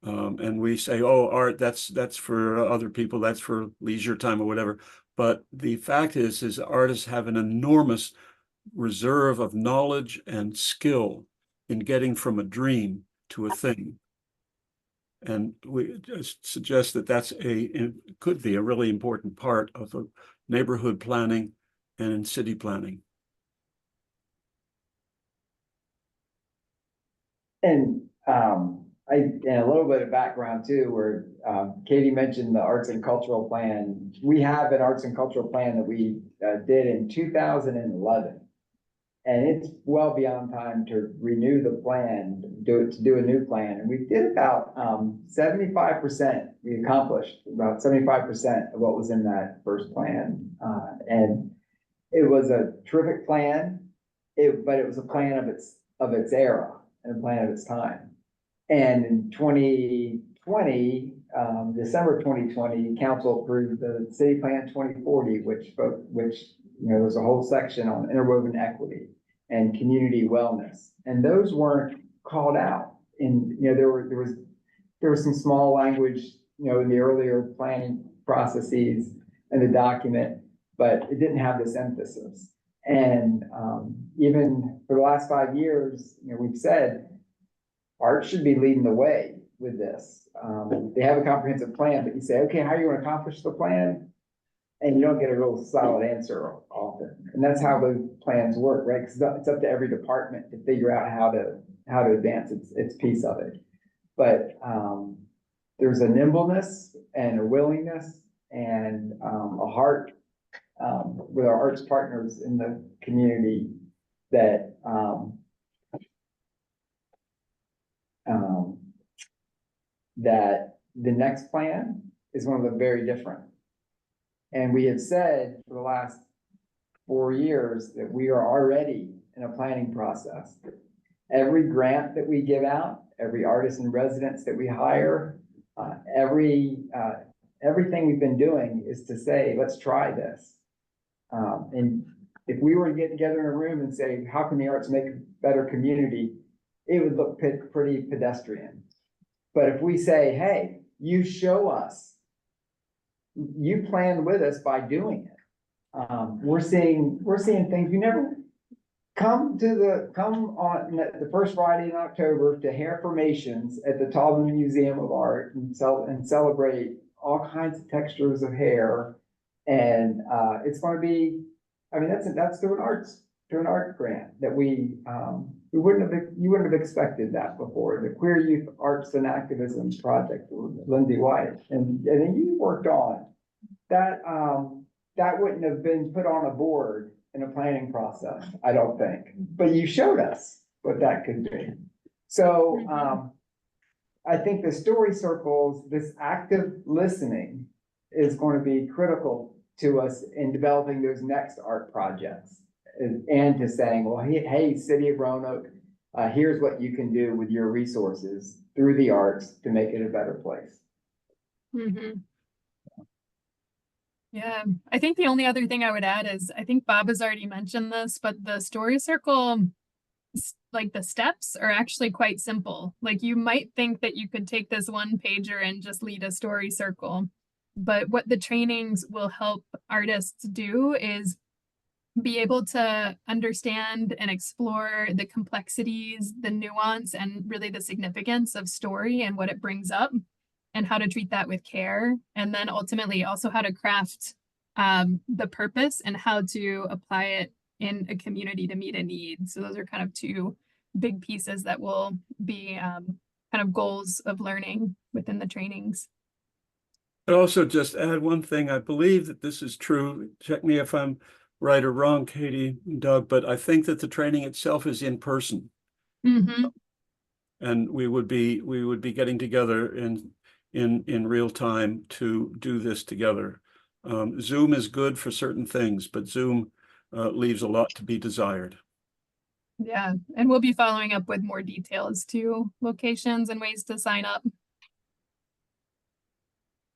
Speaker 22: And we say, oh, art, that's for other people, that's for leisure time or whatever. But the fact is artists have an enormous reserve of knowledge and skill in getting from a dream to a thing. And we just suggest that it could be a really important part of neighborhood planning and city planning.
Speaker 1: And and a little bit of background too, where Katie mentioned the arts and cultural plan. We have an arts and cultural plan that we did in 2011. And it's well beyond time to renew the plan, to do a new plan. And we did about 75%, we accomplished about 75% of what was in that first plan. And it was a terrific plan, but it was a plan of its era and a plan of its time. And in 2020, December 2020, council approved the city plan 2040, which there's a whole section on interwoven equity and community wellness. And those weren't called out. There was some small language, in the earlier planning processes and the document, but it didn't have this emphasis. And even for the last 5 years, we've said art should be leading the way with this. They have a comprehensive plan, but you say, okay, how are you going to accomplish the plan? And you don't get a real solid answer often. And that's how the plans work, right? Because it's up to every department to figure out how to advance its piece of it. But there's a nimbleness and a willingness and a heart with our arts partners in the community that that the next plan is going to look very different. And we have said for the last 4 years that we are already in a planning process. Every grant that we give out, every artist in residence that we hire, everything we've been doing is to say, let's try this. And if we were to get together in a room and say, how can the arts make a better community? It would look pretty pedestrian. But if we say, hey, you show us, you planned with us by doing it. We're seeing things you never come on the first Friday in October to hair formations at the Taubman Museum of Art and celebrate all kinds of textures of hair. And it's going to be, that's through an art grant that you wouldn't have expected that before. The Queer Youth Arts and Activism Project with Lindsay White, and then you worked on that. That wouldn't have been put on a board in a planning process, I don't think. But you showed us what that could be. So I think the story circles, this active listening, is going to be critical to us in developing those next art projects. And to saying, well, hey, City of Roanoke, here's what you can do with your resources through the arts to make it a better place.
Speaker 18: Mm-hmm. Yeah, I think the only other thing I would add is, I think Bob has already mentioned this, but the story circle, like the steps are actually quite simple. Like you might think that you could take this one pager and just lead a story circle, but what the trainings will help artists do is be able to understand and explore the complexities, the nuance, and really the significance of story and what it brings up, and how to treat that with care. And then ultimately also how to craft the purpose and how to apply it in a community to meet a need. So those are kind of two big pieces that will be kind of goals of learning within the trainings.
Speaker 22: I'd also just add one thing. I believe that this is true. Check me if I'm right or wrong, Katie and Doug, but I think that the training itself is in person.
Speaker 18: Mm-hmm.
Speaker 22: And we would be getting together in real time to do this together. Zoom is good for certain things, but Zoom leaves a lot to be desired.
Speaker 18: Yeah, and we'll be following up with more details too, locations and ways to sign up.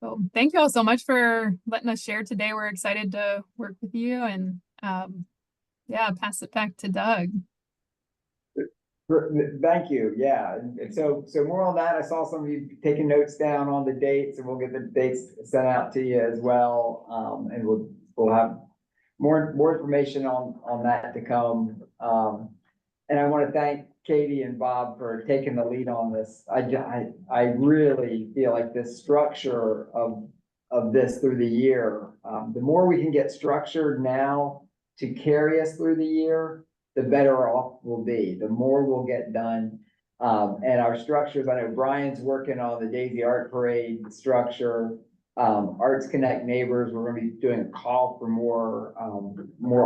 Speaker 18: So thank you all so much for letting us share today. We're excited to work with you and yeah, pass it back to Doug.
Speaker 1: Thank you. Yeah. And so more on that. I saw some of you taking notes down on the dates, and we'll get the dates sent out to you as well. And we'll have more information on that to come. And I want to thank Katie and Bob for taking the lead on this. I really feel like this structure of this through the year, the more we can get structured now to carry us through the year, the better off we'll be, the more we'll get done. And our structures, I know Brian's working on the Daisy Art Parade structure. Arts Connect Neighbors, we're gonna be doing a call for more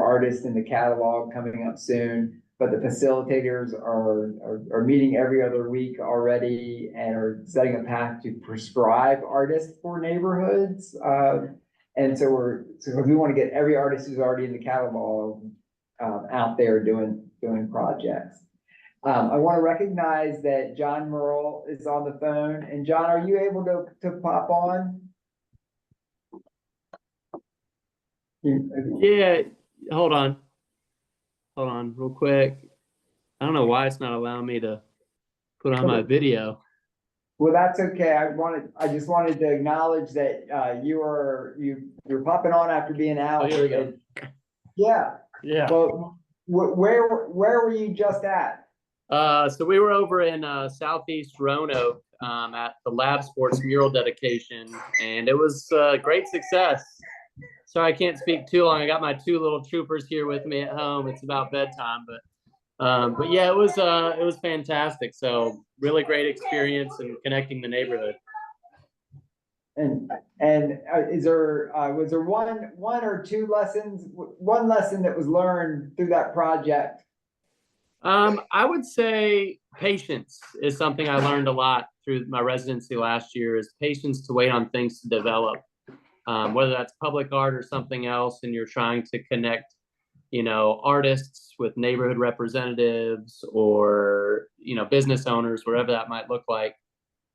Speaker 1: artists in the catalog coming up soon. But the facilitators are meeting every other week already and are setting a path to prescribe artists for neighborhoods. And so we want to get every artist who's already in the catalog out there doing projects. I want to recognize that John Merle is on the phone. And John, are you able to pop on?
Speaker 4: Yeah, hold on real quick. I don't know why it's not allowing me to put on my video.
Speaker 1: Well, that's okay. I just wanted to acknowledge that you're popping on after being out.
Speaker 4: Oh, here we go.
Speaker 1: Yeah.
Speaker 4: Yeah.
Speaker 1: Well, where were you just at?
Speaker 4: So we were over in Southeast Roanoke at the Lab Sports mural dedication, and it was a great success. Sorry, I can't speak too long. I got my two little troopers here with me at home. It's about bedtime, but yeah, it was fantastic. So really great experience and connecting the neighborhood.
Speaker 1: And was there one or two lessons, one lesson that was learned through that project?
Speaker 4: I would say patience is something I learned a lot through my residency last year, is patience to wait on things to develop. Whether that's public art or something else, and you're trying to connect, artists with neighborhood representatives or, business owners, wherever that might look like.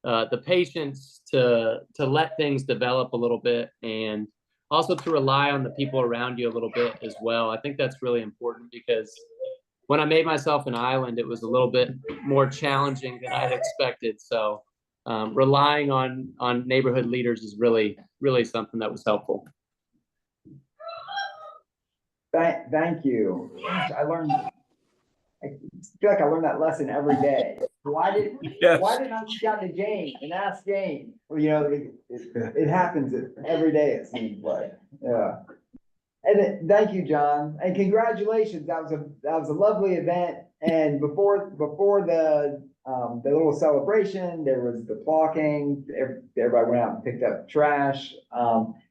Speaker 4: The patience to let things develop a little bit, and also to rely on the people around you a little bit as well. I think that's really important, because when I made myself an island, it was a little bit more challenging than I had expected. So relying on neighborhood leaders is really something that was helpful.
Speaker 1: Thank you. Gosh, I feel like I learned that lesson every day. Why didn't I reach out to Jane and ask Jane? Well, it happens every day, it seems like. Yeah. And thank you, John, and congratulations. That was a lovely event. And before the little celebration, there was the flocking. Everybody went out and picked up trash,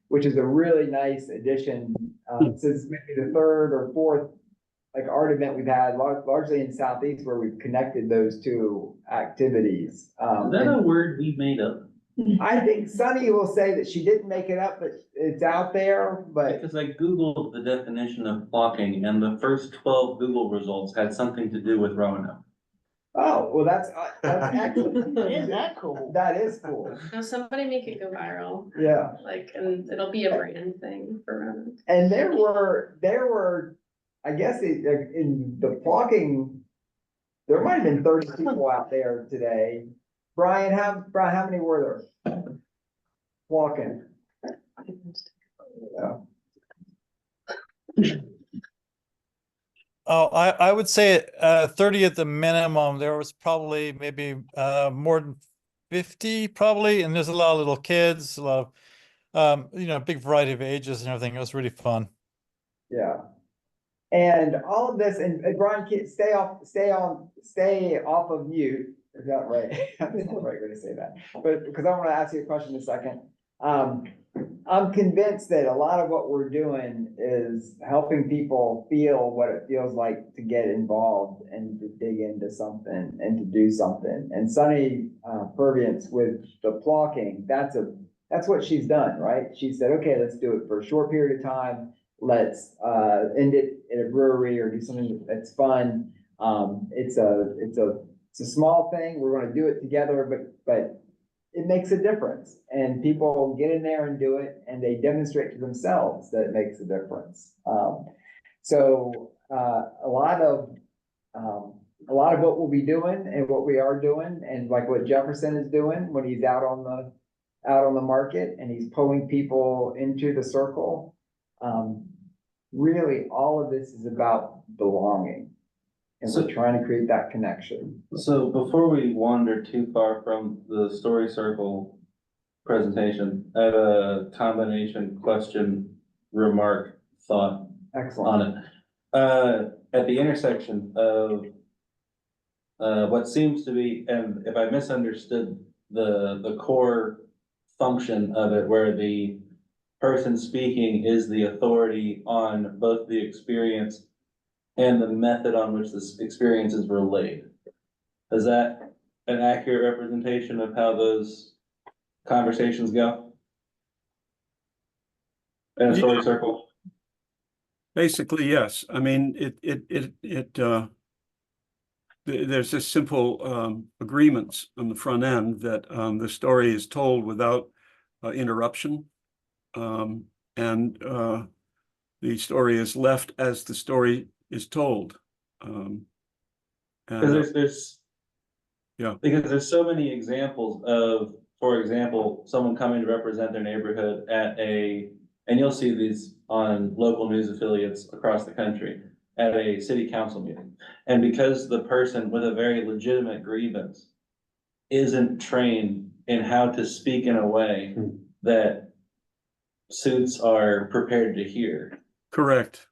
Speaker 1: which is a really nice addition. Since maybe the third or fourth art event we've had, largely in Southeast, where we've connected those two activities.
Speaker 2: Is that a word we made up?
Speaker 1: I think Sunny will say that she didn't make it up, but it's out there. But
Speaker 2: because I Googled the definition of flocking, and the first 12 Google results had something to do with Roanoke.
Speaker 1: Oh, well, that's excellent.
Speaker 9: Isn't that cool?
Speaker 1: That is cool.
Speaker 3: Now somebody make it go viral.
Speaker 1: Yeah.
Speaker 3: And it'll be a brand thing for Roanoke.
Speaker 1: And there were, I guess in the flocking, there might have been 30 people out there today. Brian, how many were there? Flocking. Yeah.
Speaker 13: Oh, I would say 30 at the minimum. There was probably maybe more than 50 probably, and there's a lot of little kids, a lot of big variety of ages and everything. It was really fun.
Speaker 1: Yeah. And all of this, and Brian, stay off of mute. Is that right? I'm not right going to say that, but because I want to ask you a question in a second. I'm convinced that a lot of what we're doing is helping people feel what it feels like to get involved and to dig into something and to do something. And Sunny Perviance with the Plocking, that's what she's done, right? She said, okay, let's do it for a short period of time. Let's end it in a brewery or do something that's fun. It's a small thing. We're going to do it together, but it makes a difference, and people get in there and do it, and they demonstrate to themselves that it makes a difference. So a lot of what we'll be doing and what we are doing, and like what Jefferson is doing when he's out on the market and he's pulling people into the circle. Really, all of this is about belonging, and we're trying to create that connection.
Speaker 2: So before we wander too far from the story circle presentation, I have a combination question, remark, thought
Speaker 1: Excellent.
Speaker 2: on it. At the intersection of what seems to be, and if I misunderstood the core function of it, where the person speaking is the authority on both the experience and the method on which this experience is relayed. Is that an accurate representation of how those conversations go? In a story circle?
Speaker 22: Basically, yes. I mean, there's just simple agreements on the front end that the story is told without interruption. And the story is left as the story is told.
Speaker 2: Because because there's so many examples of, for example, someone coming to represent their neighborhood and you'll see these on local news affiliates across the country, at a city council meeting. And because the person with a very legitimate grievance isn't trained in how to speak in a way that suits are prepared to hear.
Speaker 22: Correct.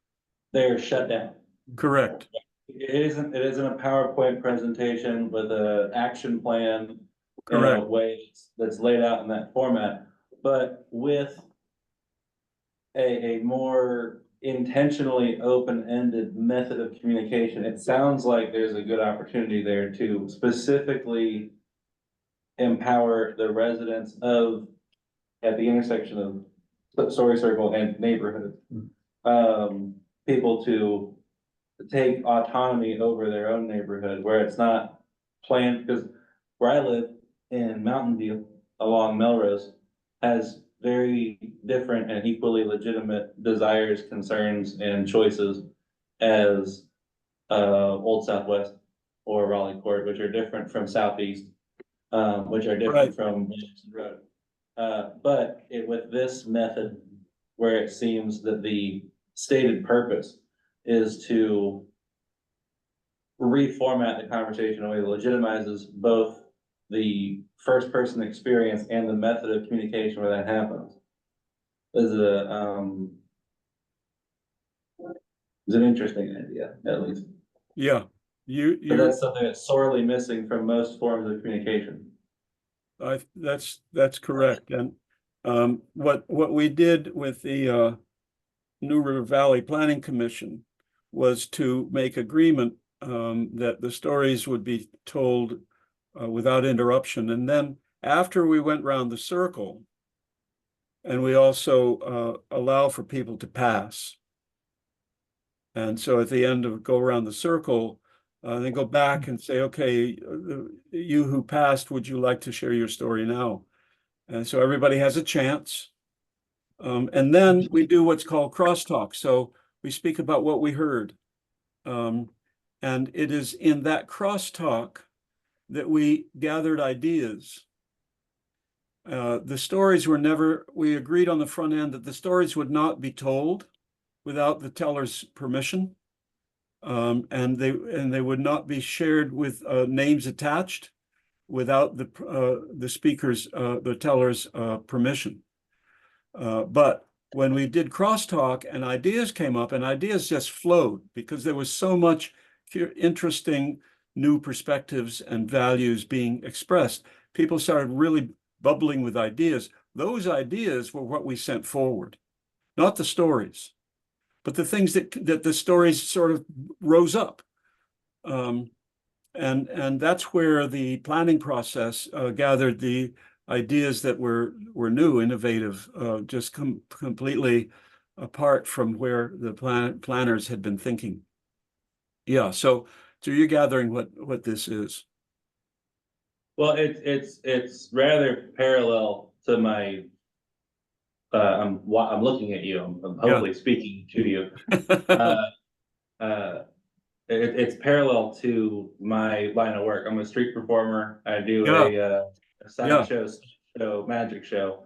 Speaker 2: They're shut down.
Speaker 22: Correct.
Speaker 2: It isn't a PowerPoint presentation with an action plan in a way that's laid out in that format, but with a more intentionally open-ended method of communication. It sounds like there's a good opportunity there to specifically empower the residents at the intersection of story circle and neighborhood, people to take autonomy over their own neighborhood, where it's not planned, because where I live in Mountain View along Melrose has very different and equally legitimate desires, concerns, and choices as Old Southwest or Raleigh Court, which are different from Southeast, which are different from Williamson Road. But with this method, where it seems that the stated purpose is to reformat the conversation in a way that legitimizes both the first person experience and the method of communication where that happens. Is an interesting idea, at least.
Speaker 22: Yeah.
Speaker 2: But that's something that's sorely missing from most forms of communication.
Speaker 22: That's correct. And what we did with the New River Valley Planning Commission was to make agreement that the stories would be told without interruption. And then after we went round the circle, and we also allow for people to pass. And so at the end of go around the circle, they go back and say, okay, you who passed, would you like to share your story now? And so everybody has a chance. And then we do what's called crosstalk. So we speak about what we heard. And it is in that crosstalk that we gathered ideas. The stories were never, we agreed on the front end that the stories would not be told without the teller's permission. And they would not be shared with names attached without the speaker's, the teller's permission. But when we did crosstalk and ideas came up, and ideas just flowed because there was so much interesting new perspectives and values being expressed, people started really bubbling with ideas. those ideas were what we sent forward, not the stories, but the things that the stories sort of rose up. And that's where the planning process gathered the ideas that were new, innovative, just completely apart from where the planners had been thinking. Yeah, so you're gathering what this is.
Speaker 2: Well, it's rather parallel to my. I'm looking at you. I'm hopefully speaking to you. It's parallel to my line of work. I'm a street performer. I do a sideshow magic show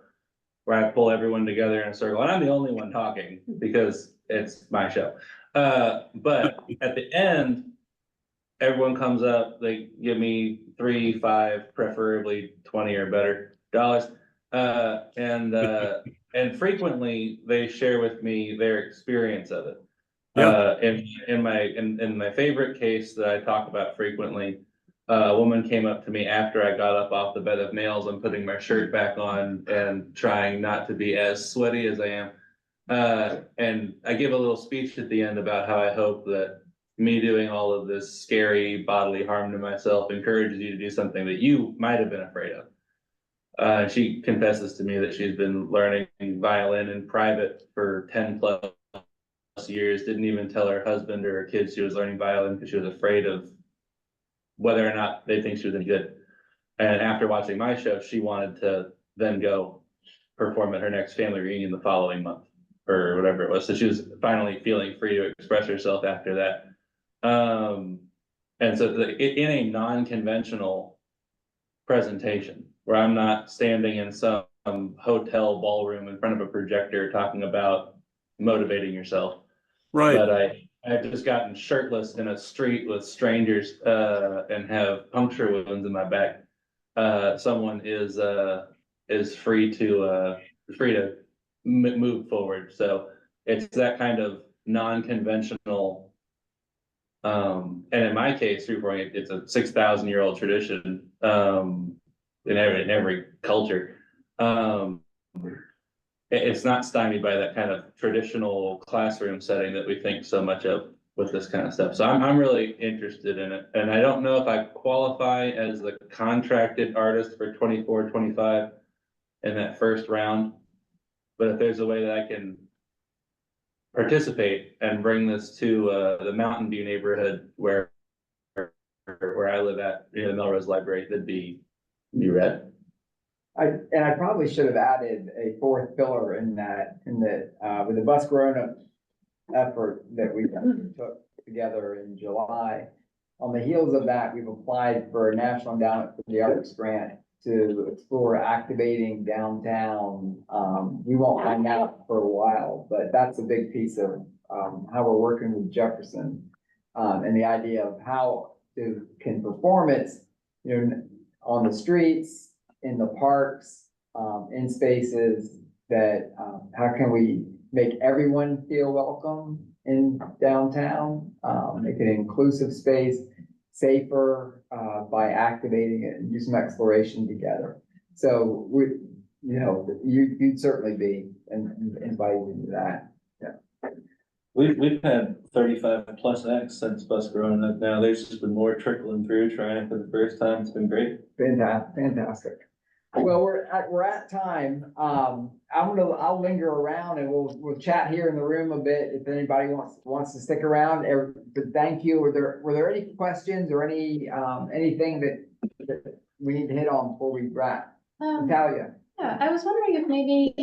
Speaker 2: where I pull everyone together in a circle, and I'm the only one talking because it's my show. But at the end, everyone comes up, they give me $3, $5, preferably 20 or better dollars. And frequently they share with me their experience of it. In my favorite case that I talk about frequently, a woman came up to me after I got up off the bed of nails and putting my shirt back on and trying not to be as sweaty as I am. And I give a little speech at the end about how I hope that me doing all of this scary bodily harm to myself encourages you to do something that you might have been afraid of. She confesses to me that she's been learning violin in private for 10 plus years, didn't even tell her husband or her kids she was learning violin because she was afraid of whether or not they think she was any good. And after watching my show, she wanted to then go perform at her next family reunion the following month or whatever it was. So she was finally feeling free to express herself after that. And so in a non-conventional presentation where I'm not standing in some hotel ballroom in front of a projector talking about motivating yourself.
Speaker 22: Right.
Speaker 2: But I've just gotten shirtless in a street with strangers and have puncture wounds in my back. Someone is free to move forward. So it's that kind of non-conventional. And in my case, it's a 6,000-year-old tradition in every culture. It's not stymied by that kind of traditional classroom setting that we think so much of with this kind of stuff. So I'm really interested in it. And I don't know if I qualify as the contracted artist for 24, 25 in that first round, but if there's a way that I can participate and bring this to the Mountain View neighborhood where I live at, the Melrose Library, that'd be rad.
Speaker 1: I probably should have added a fourth pillar in that, with the Bus Grown-Up effort that we took together in July. On the heels of that, we've applied for a National Endowment for the Arts grant to explore activating downtown. We won't hang out for a while, but that's a big piece of how we're working with Jefferson, and the idea of how to can performance, on the streets, in the parks, in spaces that, how can we make everyone feel welcome in downtown, make it an inclusive space, safer, by activating it and do some exploration together. So you'd certainly be invited into that. Yeah.
Speaker 2: We've had 35 plus acts since Bus Growing Up now. There's just been more trickling through, trying for the first time. It's been great.
Speaker 1: Fantastic. Well, we're at time. I'll linger around and we'll chat here in the room a bit if anybody wants to stick around. But thank you. Were there any questions or anything that we need to hit on before we wrap? Natalia.
Speaker 3: Yeah, I was wondering if maybe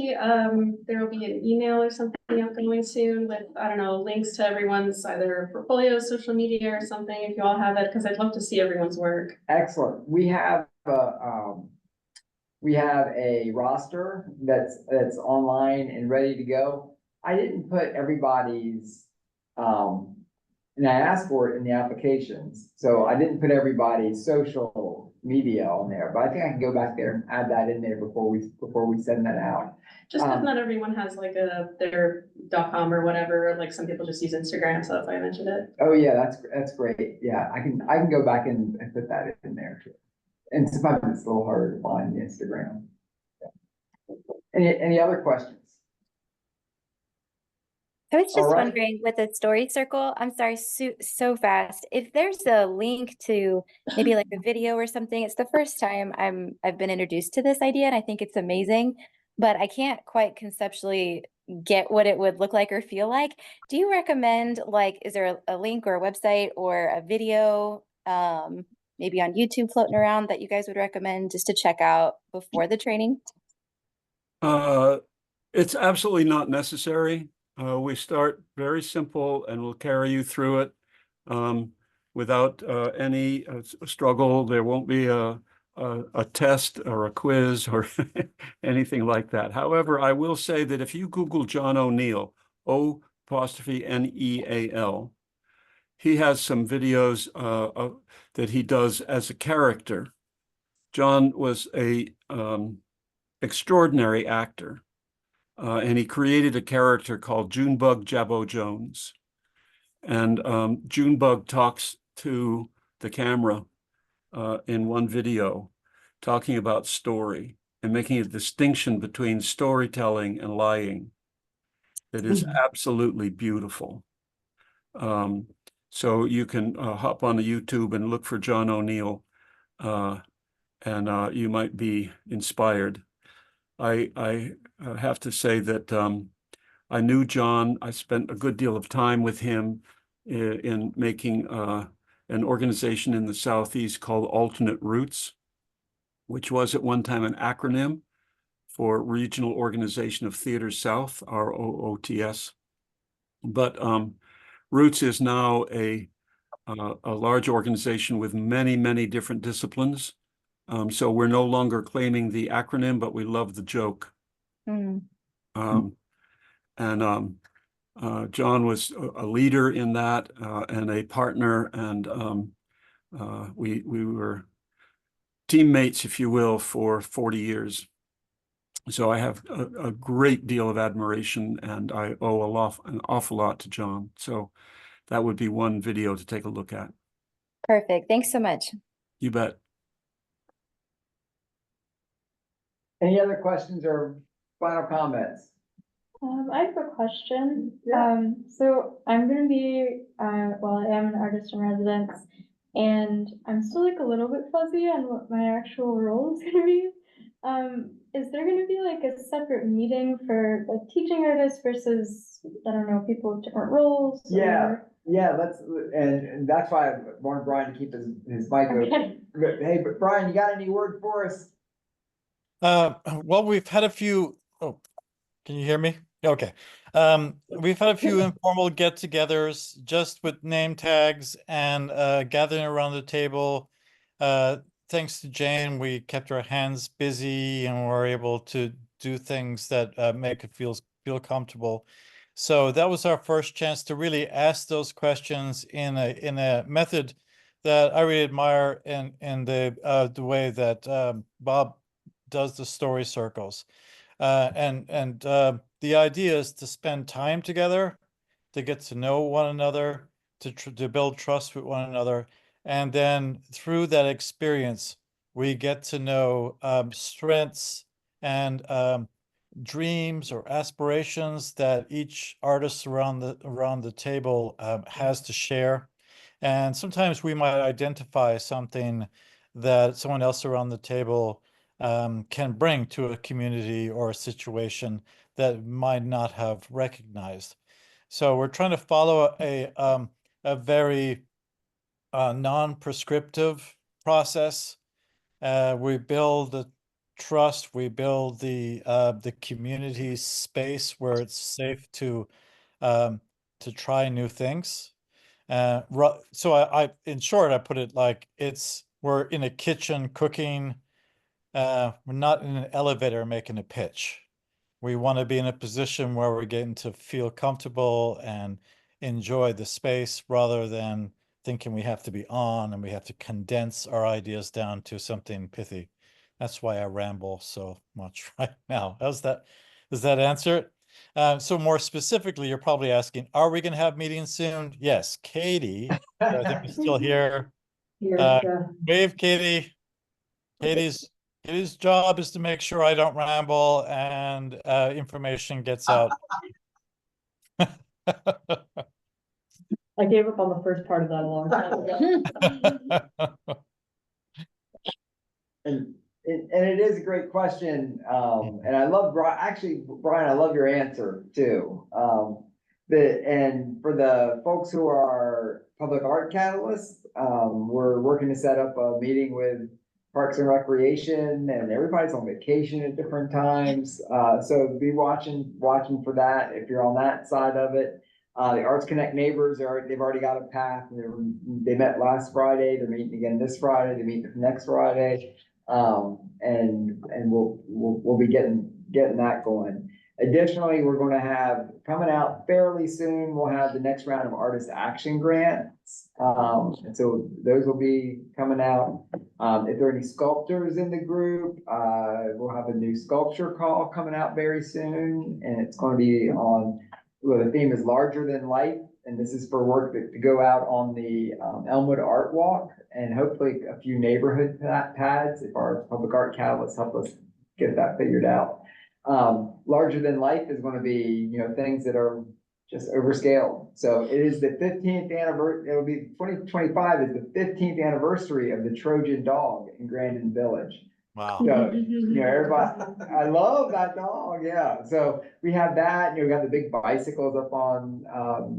Speaker 3: there will be an email or something upcoming soon with, I don't know, links to everyone's either portfolio, social media or something, if you all have it, because I'd love to see everyone's work.
Speaker 1: Excellent. We have a roster that's online and ready to go. I didn't put everybody's, and I asked for it in the applications, so I didn't put everybody's social media on there, but I think I can go back there and add that in there before we send that out.
Speaker 3: Just because not everyone has like their .com or whatever, like some people just use Instagram, so that's why I mentioned it.
Speaker 1: Oh yeah, that's great. Yeah, I can go back and put that in there too. And sometimes it's a little harder to find the Instagram. Yeah. Any other questions?
Speaker 19: I was
Speaker 1: All
Speaker 19: just
Speaker 1: right.
Speaker 19: wondering with the story circle, I'm sorry, so fast. If there's a link to maybe like a video or something, it's the first time I've been introduced to this idea and I think it's amazing, but I can't quite conceptually get what it would look like or feel like. Do you recommend like, is there a link or a website or a video, maybe on YouTube floating around that you guys would recommend just to check out before the training?
Speaker 22: It's absolutely not necessary. We start very simple and we'll carry you through it without any struggle. There won't be a test or a quiz or anything like that. However, I will say that if you Google John O'Neill, O''Neal, he has some videos that he does as a character. John was a extraordinary actor. And he created a character called Junebug Jabbo Jones. And Junebug talks to the camera in one video, talking about story and making a distinction between storytelling and lying that is absolutely beautiful. So you can hop on the YouTube and look for John O'Neill, and you might be inspired. I have to say that I knew John. I spent a good deal of time with him in making an organization in the Southeast called Alternate Routes, which was at one time an acronym for Regional Organization of Theater South, ROOTS. But Roots is now a large organization with many, many different disciplines. So we're no longer claiming the acronym, but we love the joke. John was a leader in that and a partner, and we were teammates, if you will, for 40 years. So I have a great deal of admiration, and I owe an awful lot to John. So that would be one video to take a look at.
Speaker 19: Perfect. Thanks so much.
Speaker 22: You bet.
Speaker 1: Any other questions or final comments?
Speaker 3: I have a question. So I'm gonna be, well, I am an artist in residence, and I'm still like a little bit fuzzy on what my actual role is gonna be. Is there gonna be like a separate meeting for like teaching artists versus, I don't know, people with different roles?
Speaker 1: Yeah, and that's why I wanted Brian to keep his mic open. Hey, but Brian, you got any word for us?
Speaker 13: Well, we've had a few. Oh, can you hear me? Okay. We've had a few informal get-togethers just with name tags and gathering around the table. Thanks to Jane, we kept our hands busy and were able to do things that make it feel comfortable. So that was our first chance to really ask those questions in a method that I really admire in the way that Bob does the story circles. The idea is to spend time together, to get to know one another, to build trust with one another. And then through that experience, we get to know strengths and dreams or aspirations that each artist around the table has to share. And sometimes we might identify something that someone else around the table can bring to a community or a situation that might not have recognized. So we're trying to follow a very non-prescriptive process. We build the trust, we build the community space where it's safe to try new things. So I in short, I put it like we're in a kitchen cooking. We're not in an elevator making a pitch. We want to be in a position where we're getting to feel comfortable and enjoy the space rather than thinking we have to be on and we have to condense our ideas down to something pithy. That's why I ramble so much right now. Does that answer it? So more specifically, you're probably asking, are we going to have meetings soon? Yes. Katie, I think is still here. Wave, Katie. Katie's Katie's job is to make sure I don't ramble and information gets out.
Speaker 9: I gave up on the first part of that a long time ago.
Speaker 1: And it is a great question, and I love, actually, Brian, I love your answer too. And for the folks who are public art catalysts, we're working to set up a meeting with Parks and Recreation, and everybody's on vacation at different times. So be watching for that if you're on that side of it. The Arts Connect neighbors they've already got a path. They met last Friday. They're meeting again this Friday. They meet next Friday. And we'll be getting that going. Additionally, we're going to have coming out fairly soon. We'll have the next round of artist action grants. And so those will be coming out. If there are any sculptors in the group, we'll have a new sculpture call coming out very soon, and it's going to be on. Well, the theme is larger than life, and this is for work to go out on the Elmwood Art Walk, and hopefully a few neighborhood pads if our public art catalysts help us get that figured out. Larger than life is going to be, things that are just overscaled. So it is the 15th anniversary. It'll be 2025 is the 15th anniversary of the Trojan dog in Grandin Village.
Speaker 13: Wow.
Speaker 1: So, everybody, I love that dog. Yeah. So we have that. We got the big bicycles up on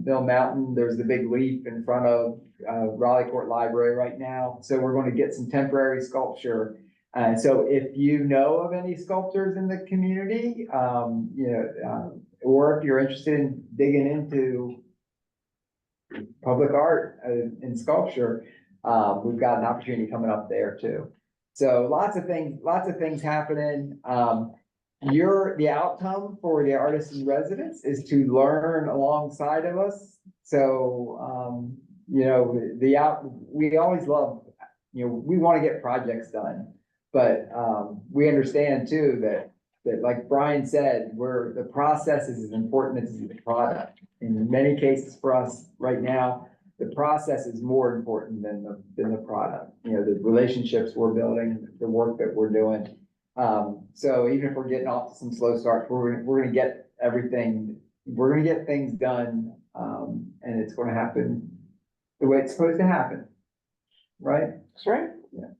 Speaker 1: Mill Mountain. There's the big leaf in front of Raleigh Court Library right now. So we're going to get some temporary sculpture. So if you know of any sculptors in the community, or if you're interested in digging into public art and sculpture, we've got an opportunity coming up there too. So lots of things happening. The outcome for the artists in residence is to learn alongside of us. So, we always love, we want to get projects done, but we understand too that like Brian said, the process is as important as the product. In many cases for us right now, the process is more important than the product. The relationships we're building, the work that we're doing. So even if we're getting off to some slow starts, we're going to get everything. We're going to get things done, and it's going to happen the way it's supposed to happen. Right? That's right. Yeah.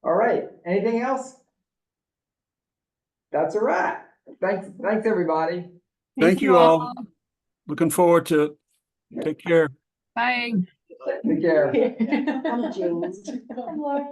Speaker 1: All right. Anything else? That's a wrap. Thanks, everybody.
Speaker 22: Thank you all. Looking forward to it. Take care.
Speaker 18: Bye.
Speaker 1: Take care.
Speaker 9: I'm James. I'm Lauren.